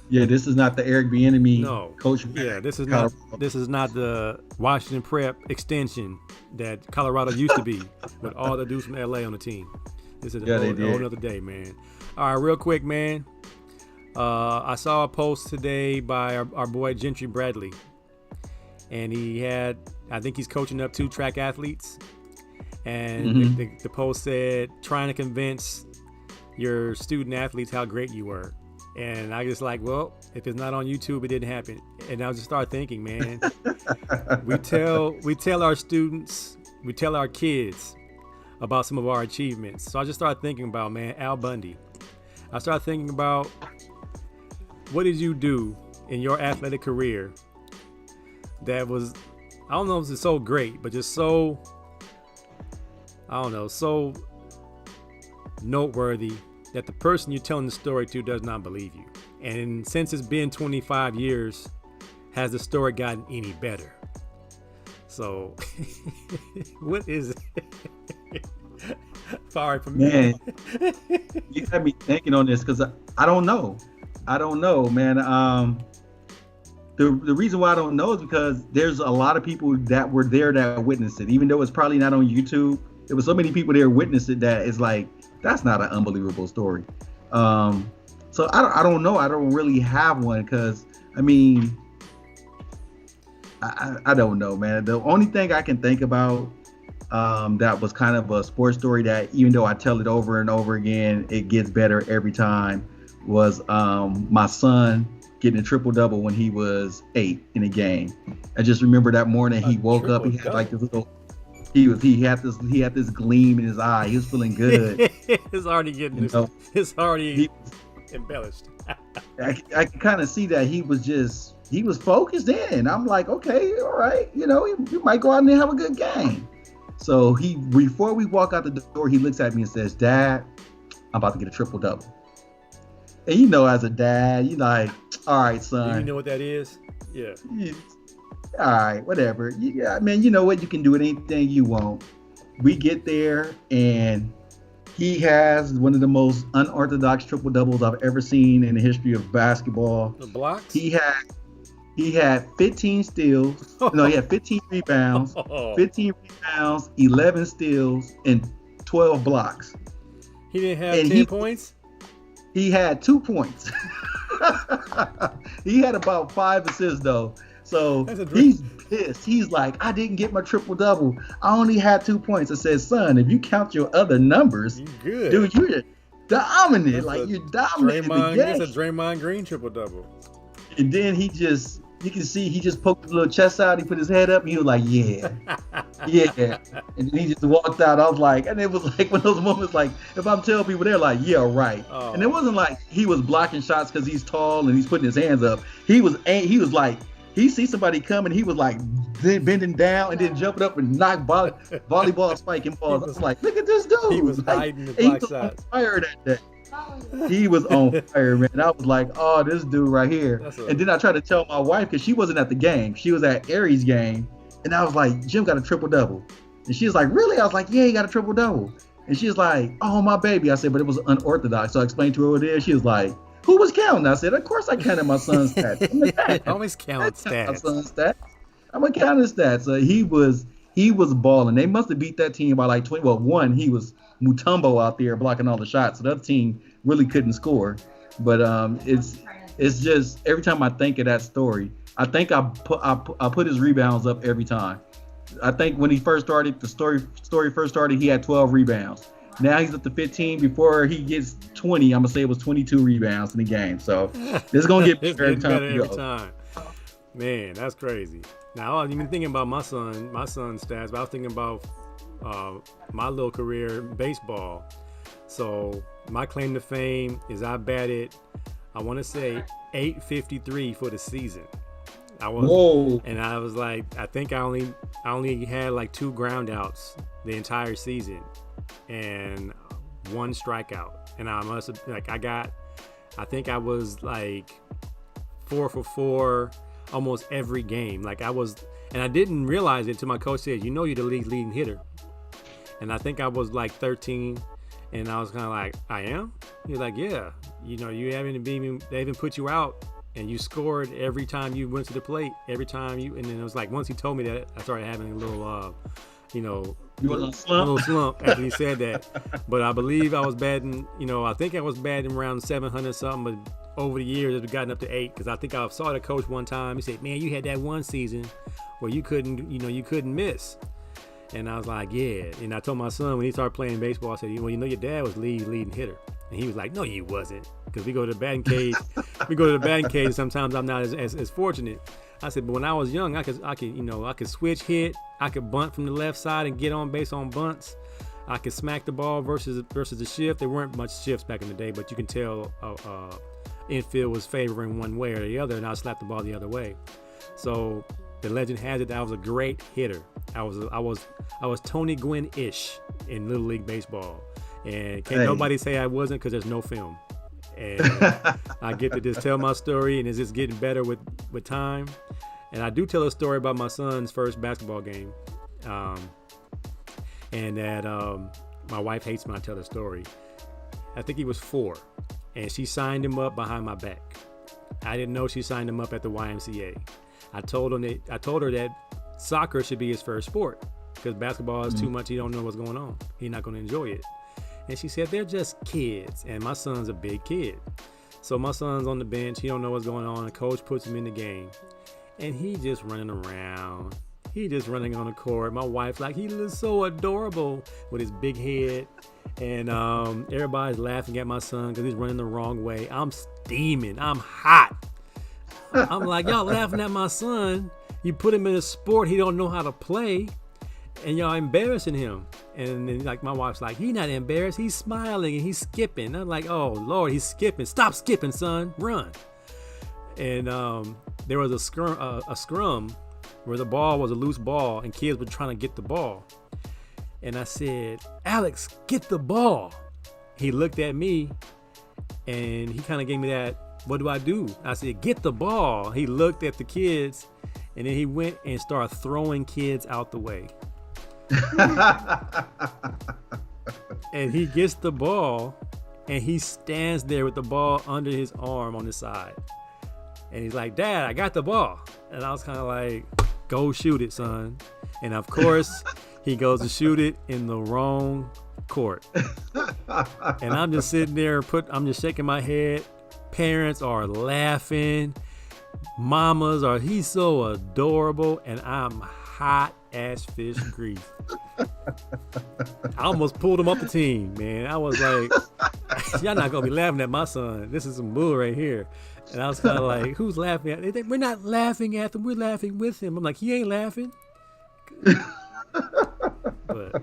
Yeah, this is not the Eric Bieniemy coach. Yeah, this is not the Washington Prep extension that Colorado used to be with all the dudes from LA on the team. This is a whole other day, man. All right, real quick, man. I saw a post today by our boy Gentry Bradley, and I think he's coaching up 2 track athletes, and the post said, trying to convince your student athletes how great you were. And I just like, well, if it's not on YouTube, it didn't happen. And I just start thinking, man, we tell our students, we tell our kids about some of our achievements. So I just started thinking about, man, Al Bundy. I started thinking about, what did you do in your athletic career that was, I don't know if it's so great, but just so, I don't know, so noteworthy that the person you're telling the story to does not believe you. And since it's been 25 years, has the story gotten any better? So, what is it? Sorry for me. Man, you had me thinking on this, because I don't know. I don't know, man. The reason why I don't know is because there's a lot of people that were there that witnessed it. Even though it's probably not on YouTube, there was so many people there witnessed it that it's like, that's not an unbelievable story. So I don't know. I don't really have one, because I mean, I don't know, man. The only thing I can think about that was kind of a sports story that, even though I tell it over and over again, it gets better every time, was my son getting a triple-double when he was 8 in a game. I just remember that morning he woke up, he had like this little, he had this gleam in his eye. He was feeling good. It's already getting, embellished. I can kind of see that he was focused in. I'm like, okay, all right, you might go out and have a good game. So before we walk out the door, he looks at me and says, "Dad, I'm about to get a triple-double." And as a dad, you're like, all right, son. Do you know what that is? Yeah. All right, whatever. Yeah, man, you know what? You can do anything you want. We get there, and He has one of the most unorthodox triple doubles I've ever seen in the history of basketball. The blocks? He had 15 steals. No, he had 15 rebounds, 11 steals, and 12 blocks. He didn't have 10 points? He had 2 points. He had about 5 assists though. So he's pissed. He's like, I didn't get my triple double. I only had 2 points. I said, son, if you count your other numbers, you good. Dude, you're dominant. You're dominant. It's a Draymond Green triple double. And then you can see he just poked his little chest out. He put his head up and he was like, yeah. And then he just walked out. I was like, and it was like one of those moments like, if I'm telling people, they're like, yeah, right. Oh. And it wasn't like he was blocking shots because he's tall and he's putting his hands up. He was like, he sees somebody coming, he was like bending down and then jumping up and knock volleyball spiking balls. I was like, look at this dude. He was hiding the block shots. He was on fire that day. He was on fire, man. I was like, oh, this dude right here. And then I tried to tell my wife, because she wasn't at the game. She was at Aries' game. And I was like, Jim got a triple-double. And she was like, really? I was like, yeah, he got a triple-double. And she was like, oh, my baby. I said, but it was unorthodox. So I explained to her what it is. She was like, who was counting? I said, of course I counted my son's stats. Always count stats. My son's stats. I'm a counting stats. So he was balling. They must have beat that team by like 20. Well, one, he was Mutombo out there blocking all the shots. So the other team really couldn't score. But it's just every time I think of that story, I think I put his rebounds up every time. I think when he first started, the story first started, he had 12 rebounds. Now he's up to 15. Before he gets 20, I'm gonna say it was 22 rebounds in the game. So it's gonna get better every time. Man, that's crazy. Now I wasn't even thinking about my son's stats, but I was thinking about my little career in baseball. So my claim to fame is I batted, I want to say 853 for the season. I was like, I think I only had like 2 ground outs the entire season and 1 strikeout. And I must have I think I was like 4 for 4 almost every game. And I didn't realize it until my coach said, you know, you're the league's leading hitter. And I think I was like 13. And I was kind of like, I am? He's like, yeah. You know, they even put you out and you scored every time you went to the plate, and then it was like, once he told me that, I started having a little, little slump after he said that. But I believe I was batting, I think I was batting around 700 something, but over the years it's gotten up to 8, because I think I saw the coach one time. He said, man, you had that one season where you couldn't miss. And I was like, yeah. And I told my son when he started playing baseball, I said, well, your dad was leading hitter. And he was like, no, you wasn't. Because we go to the batting cage. Sometimes I'm not as fortunate. I said, but when I was young, I could switch hit. I could bunt from the left side and get on base on bunts. I could smack the ball versus the shift. There weren't much shifts back in the day, but you can tell infield was favoring one way or the other, and I slapped the ball the other way. So the legend has it that I was a great hitter. I was Tony Gwynn-ish in Little League Baseball. And can't nobody say I wasn't, because there's no film. And I get to just tell my story, and it's just getting better with time. And I do tell a story about my son's first basketball game. And that my wife hates when I tell the story. I think he was 4, and she signed him up behind my back. I didn't know she signed him up at the YMCA. I told her that soccer should be his first sport, because basketball is too much. He don't know what's going on. He's not going to enjoy it. And she said, they're just kids. And my son's a big kid. So my son's on the bench. He don't know what's going on. The coach puts him in the game. And he just running around. He just running on the court. My wife's like, he looks so adorable with his big head. And everybody's laughing at my son because he's running the wrong way. I'm steaming. I'm hot. I'm like, y'all laughing at my son. You put him in a sport he don't know how to play. And y'all embarrassing him. And then like my wife's like, he's not embarrassed. He's smiling and he's skipping. I'm like, oh Lord, he's skipping. Stop skipping, son. Run. And there was a scrum where the ball was a loose ball and kids were trying to get the ball. And I said, Alex, get the ball. He looked at me and he kind of gave me that, what do I do? I said, get the ball. He looked at the kids and then he went and started throwing kids out the way. And he gets the ball, and he stands there with the ball under his arm on the side. And he's like, Dad, I got the ball. And I was kind of like, go shoot it, son. And of course, he goes to shoot it in the wrong court. And I'm just sitting there, I'm just shaking my head. Parents are laughing. Mamas are, he's so adorable. And I'm hot as fish grease. I almost pulled him off the team, man. I was like, y'all not going to be laughing at my son. This is some bull right here. And I was kind of like, who's laughing at him? We're not laughing at him. We're laughing with him. I'm like, he ain't laughing. But,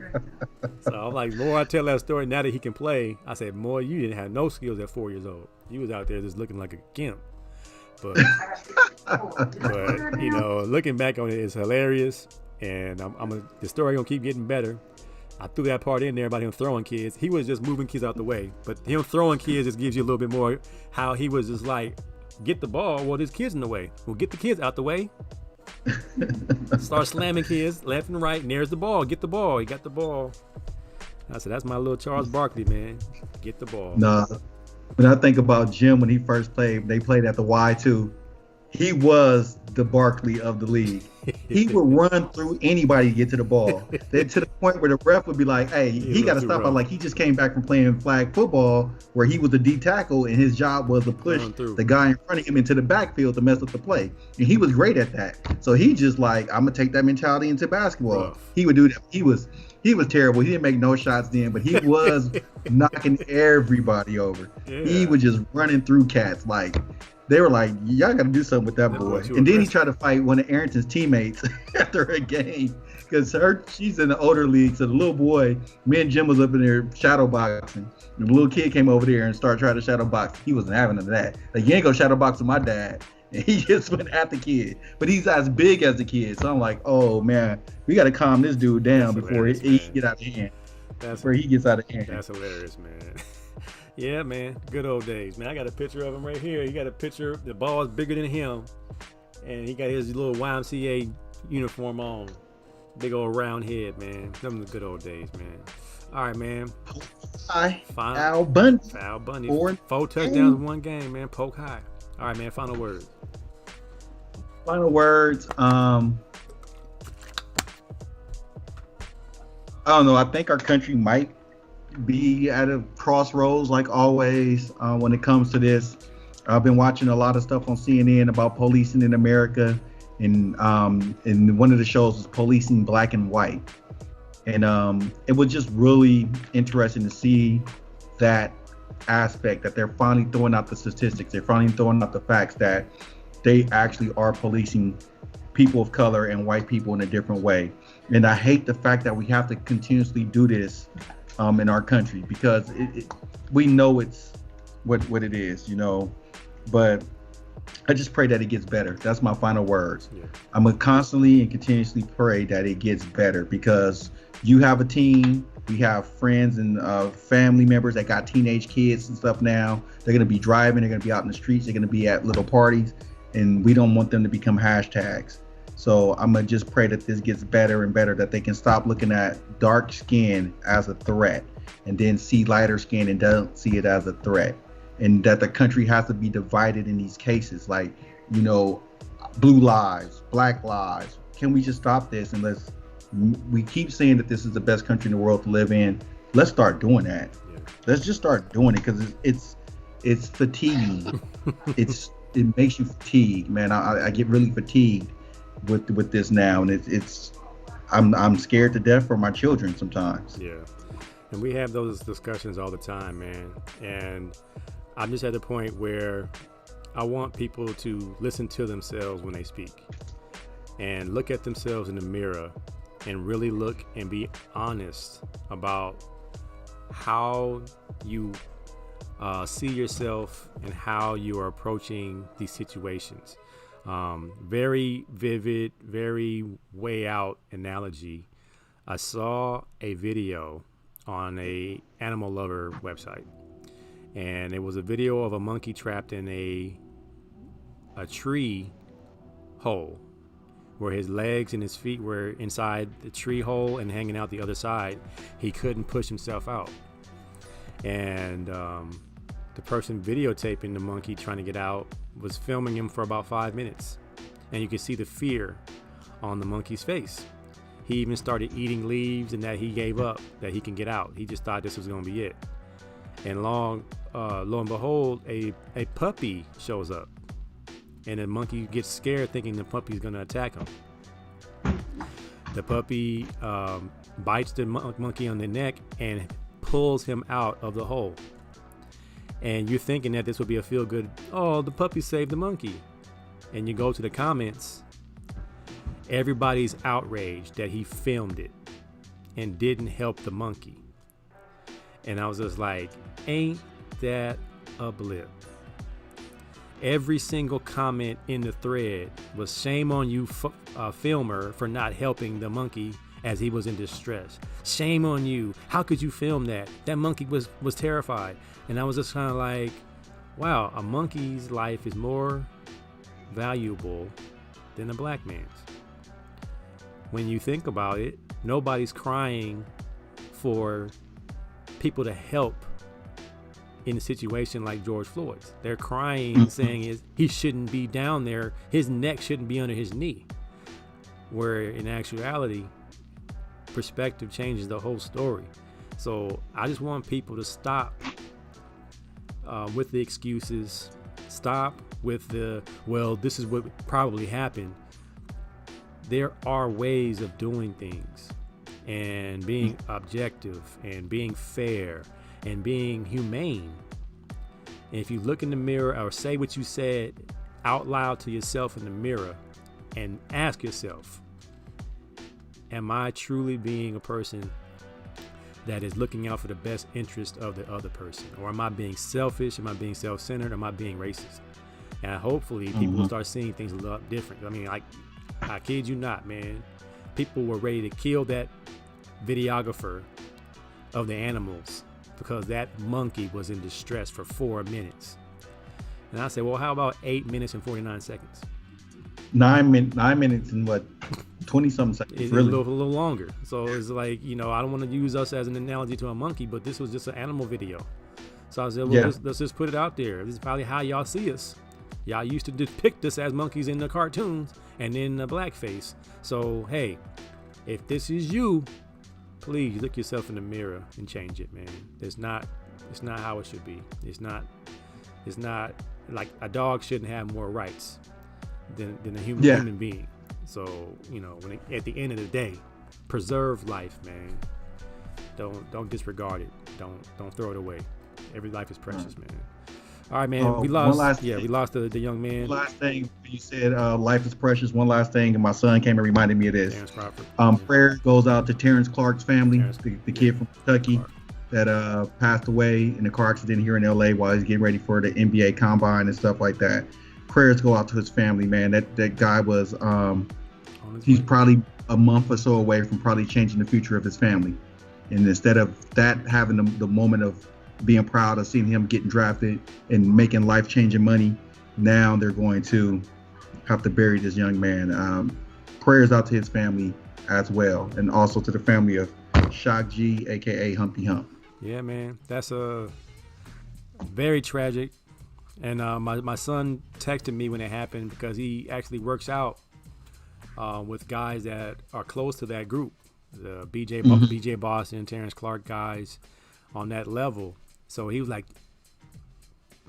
so I'm like, the more I tell that story, now that he can play, I said, boy, you didn't have no skills at 4 years old. You was out there just looking like a gimp. But you know, looking back on it is hilarious. And the story gonna keep getting better. I threw that part in there about him throwing kids. He was just moving kids out the way, but him throwing kids just gives you a little bit more how he was just like, get the ball, well, there's kids in the way. Well, get the kids out the way. Start slamming kids left and right, and there's the ball. Get the ball. He got the ball. I said, that's my little Charles Barkley, man. Get the ball. Nah, when I think about Jim when he first played, they played at the Y2. He was the Barkley of the league. He would run through anybody to get to the ball. Then to the point where the ref would be like, hey, he got to stop. Like, he just came back from playing flag football where he was the D tackle and his job was to push the guy in front of him into the backfield to mess up the play. And he was great at that. So he just like, I'm going to take that mentality into basketball. Rough. He would do that. He was terrible. He didn't make no shots then, but he was knocking everybody over. Yeah. He was just running through cats. Like, they were like, y'all got to do something with that boy. And then he tried to fight one of Arrington's teammates after a game because she's in the older league. So the little boy, me and Jim was up in there shadow boxing. And the little kid came over there and started trying to shadow box. He wasn't having none of that. Like, you ain't going to shadow box with my dad. And he just went at the kid. But he's as big as the kid. So I'm like, oh, man, we got to calm this dude down before he get out of hand. Before he gets out of hand. That's hilarious, man. Yeah, man. Good old days, man. I got a picture of him right here. He got a picture. The ball is bigger than him. And he got his little YMCA uniform on. Big old round head, man. Them are the good old days, man. All right, man. High. Foul Bundy. Foul Bundy. 4 touchdowns in one game, man. Poke high. All right, man. Final words. Final words. I don't know. I think our country might be at a crossroads like always when it comes to this. I've been watching a lot of stuff on CNN about policing in America, and one of the shows was Policing Black and White, and it was just really interesting to see that aspect, that they're finally throwing out the statistics, they're finally throwing out the facts that they actually are policing people of color and white people in a different way. And I hate the fact that we have to continuously do this in our country, because we know it's what it is, you know, but I just pray that it gets better. That's my final words. Yeah. I'm gonna constantly and continuously pray that it gets better, because you have a team, we have friends and family members that got teenage kids and stuff now. They're gonna be driving, they're gonna be out in the streets, they're gonna be at little parties, and we don't want them to become hashtags. So I'm going to just pray that this gets better and better, that they can stop looking at dark skin as a threat and then see lighter skin and don't see it as a threat. And that the country has to be divided in these cases, like, you know, blue lives, black lives. Can we just stop this? And we keep saying that this is the best country in the world to live in. Let's start doing that. Yeah. Let's just start doing it, because it's fatiguing. It makes you fatigued, man. I get really fatigued with this now, and I'm scared to death for my children sometimes. Yeah, and we have those discussions all the time, man. And I'm just at the point where I want people to listen to themselves when they speak, and look at themselves in the mirror, and really look and be honest about how you see yourself and how you are approaching these situations. Very vivid, very way out analogy. I saw a video on a animal lover website, and it was a video of a monkey trapped in a tree hole, where his legs and his feet were inside the tree hole and hanging out the other side. He couldn't push himself out. and the person videotaping the monkey trying to get out was filming him for about 5 minutes, and you could see the fear on the monkey's face. He even started eating leaves, and that he gave up, that he can get out. He just thought this was going to be it. And lo and behold, a puppy shows up, and the monkey gets scared thinking the puppy's going to attack him. The puppy bites the monkey on the neck and pulls him out of the hole. And you're thinking that this would be a feel-good, oh, the puppy saved the monkey. And you go to the comments, everybody's outraged that he filmed it and didn't help the monkey. And I was just like, ain't that a blip? Every single comment in the thread was shame on you, filmer, for not helping the monkey as he was in distress. Shame on you. How could you film that? That monkey was terrified. And I was just kind of like, wow, a monkey's life is more valuable than a black man's. When you think about it, nobody's crying for people to help in a situation like George Floyd's. They're crying, saying he shouldn't be down there. His neck shouldn't be under his knee. Where in actuality, perspective changes the whole story. So I just want people to stop with the excuses. Stop with the, well, this is what probably happened. There are ways of doing things and being objective and being fair and being humane. And if you look in the mirror or say what you said out loud to yourself in the mirror and ask yourself, am I truly being a person that is looking out for the best interest of the other person? Or am I being selfish? Am I being self-centered? Am I being racist? And hopefully people will start seeing things a little different. I mean, I kid you not, man. People were ready to kill that videographer of the animals because that monkey was in distress for 4 minutes. And I said, well, how about 8 minutes and 49 seconds? 9 minutes and what, 20 something seconds? It's really? a little longer. So it's like, I don't want to use us as an analogy to a monkey, but this was just an animal video. So I said, well, let's just put it out there. This is probably how y'all see us. Y'all used to depict us as monkeys in the cartoons and in the blackface. So, hey, if this is you, please look yourself in the mirror and change it, man. It's not how it should be. It's not like a dog shouldn't have more rights than a human being. So, at the end of the day, preserve life, man. Don't disregard it. Don't throw it away. Every life is precious, man. All right, man. We lost the young man. Last thing, you said life is precious. One last thing, and my son came and reminded me of this. Terrence Crawford. Prayer goes out to Terrence Clark's family, the kid from Kentucky that passed away in a car accident here in LA while he's getting ready for the NBA combine and stuff like that. Prayers go out to his family, man. That guy was he's probably a month or so away from probably changing the future of his family. And instead of that having the moment of being proud of seeing him getting drafted and making life-changing money, now they're going to have to bury this young man. Prayers out to his family as well, and also to the family of Shock G, aka Humpty Hump. Yeah, man, that's a very tragic. And my son texted me when it happened because he actually works out with guys that are close to that group, the BJ Boston, Terrence Clark guys on that level. So he was like,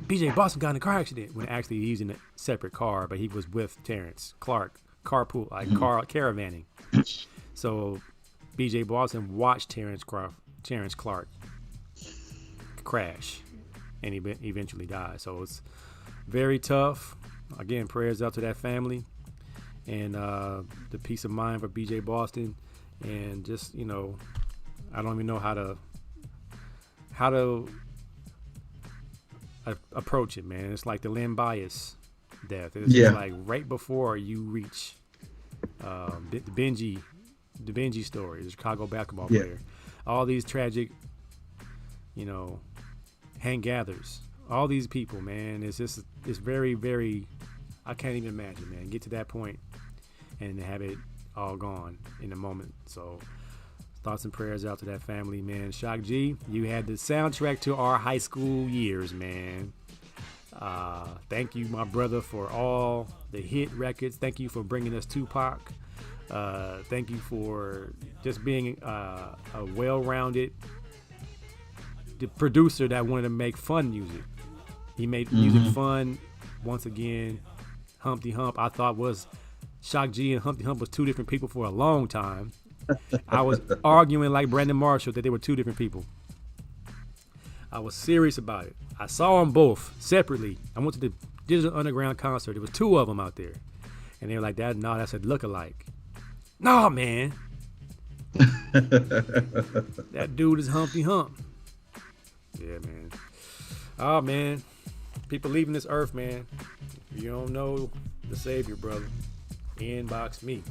BJ Boston got in a car accident, when actually he's in a separate car, but he was with Terrence Clark, carpool, like caravanning. So BJ Boston watched Terrence Clark crash, and he eventually died. So it's very tough. Again, prayers out to that family, and the peace of mind for BJ Boston, and just I don't even know how to approach it, man. It's like the Lynn Bias death. It's just like right before you reach the Benji story, the Chicago basketball player. All these tragic, Hank Gathers, all these people, man. It's very, very, I can't even imagine, man. Get to that point and have it all gone in a moment. So Thoughts and prayers out to that family, man. Shock G, you had the soundtrack to our high school years, man. Thank you, my brother, for all the hit records. Thank you for bringing us Tupac. Thank you for just being a well-rounded producer that wanted to make fun music. He made music fun. Once again, Humpty Hump, I thought was Shock G and Humpty Hump was two different people for a long time. I was arguing like Brandon Marshall that they were two different people. I was serious about it. I saw them both separately. I went to the Digital Underground concert. There was two of them out there. And they were like, that's a look-alike. No, man. That dude is Humpty Hump. Yeah, man. Oh, man. People leaving this earth, man. If you don't know the Savior, brother, inbox me.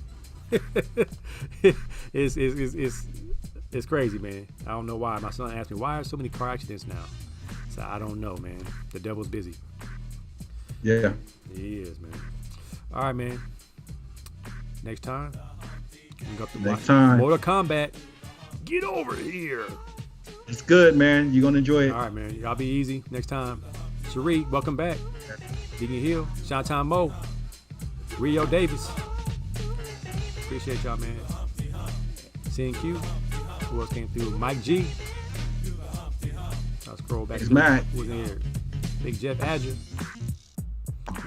It's crazy, man. I don't know why. My son asked me, why are so many car accidents now? So I don't know, man. The devil's busy. Yeah. He is, man. All right, man. Next time, next time, Mortal Kombat. Get over here. It's good, man. You're gonna enjoy it. All right, man. Y'all be easy. Next time. Cherie, welcome back. Deacon Hill, Shantan Mo, Rio Davis. Appreciate y'all, man. CNQ. Who else came through? Mike G. I'll scroll back. It's Matt. Who was in here? Big Jeff Adger.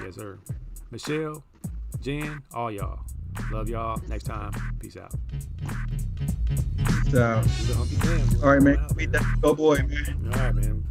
Yes, sir. Michelle, Jen, all y'all. Love y'all. Next time. Peace out. Peace out. All right, man. Beat that. Go boy, man. All right, man.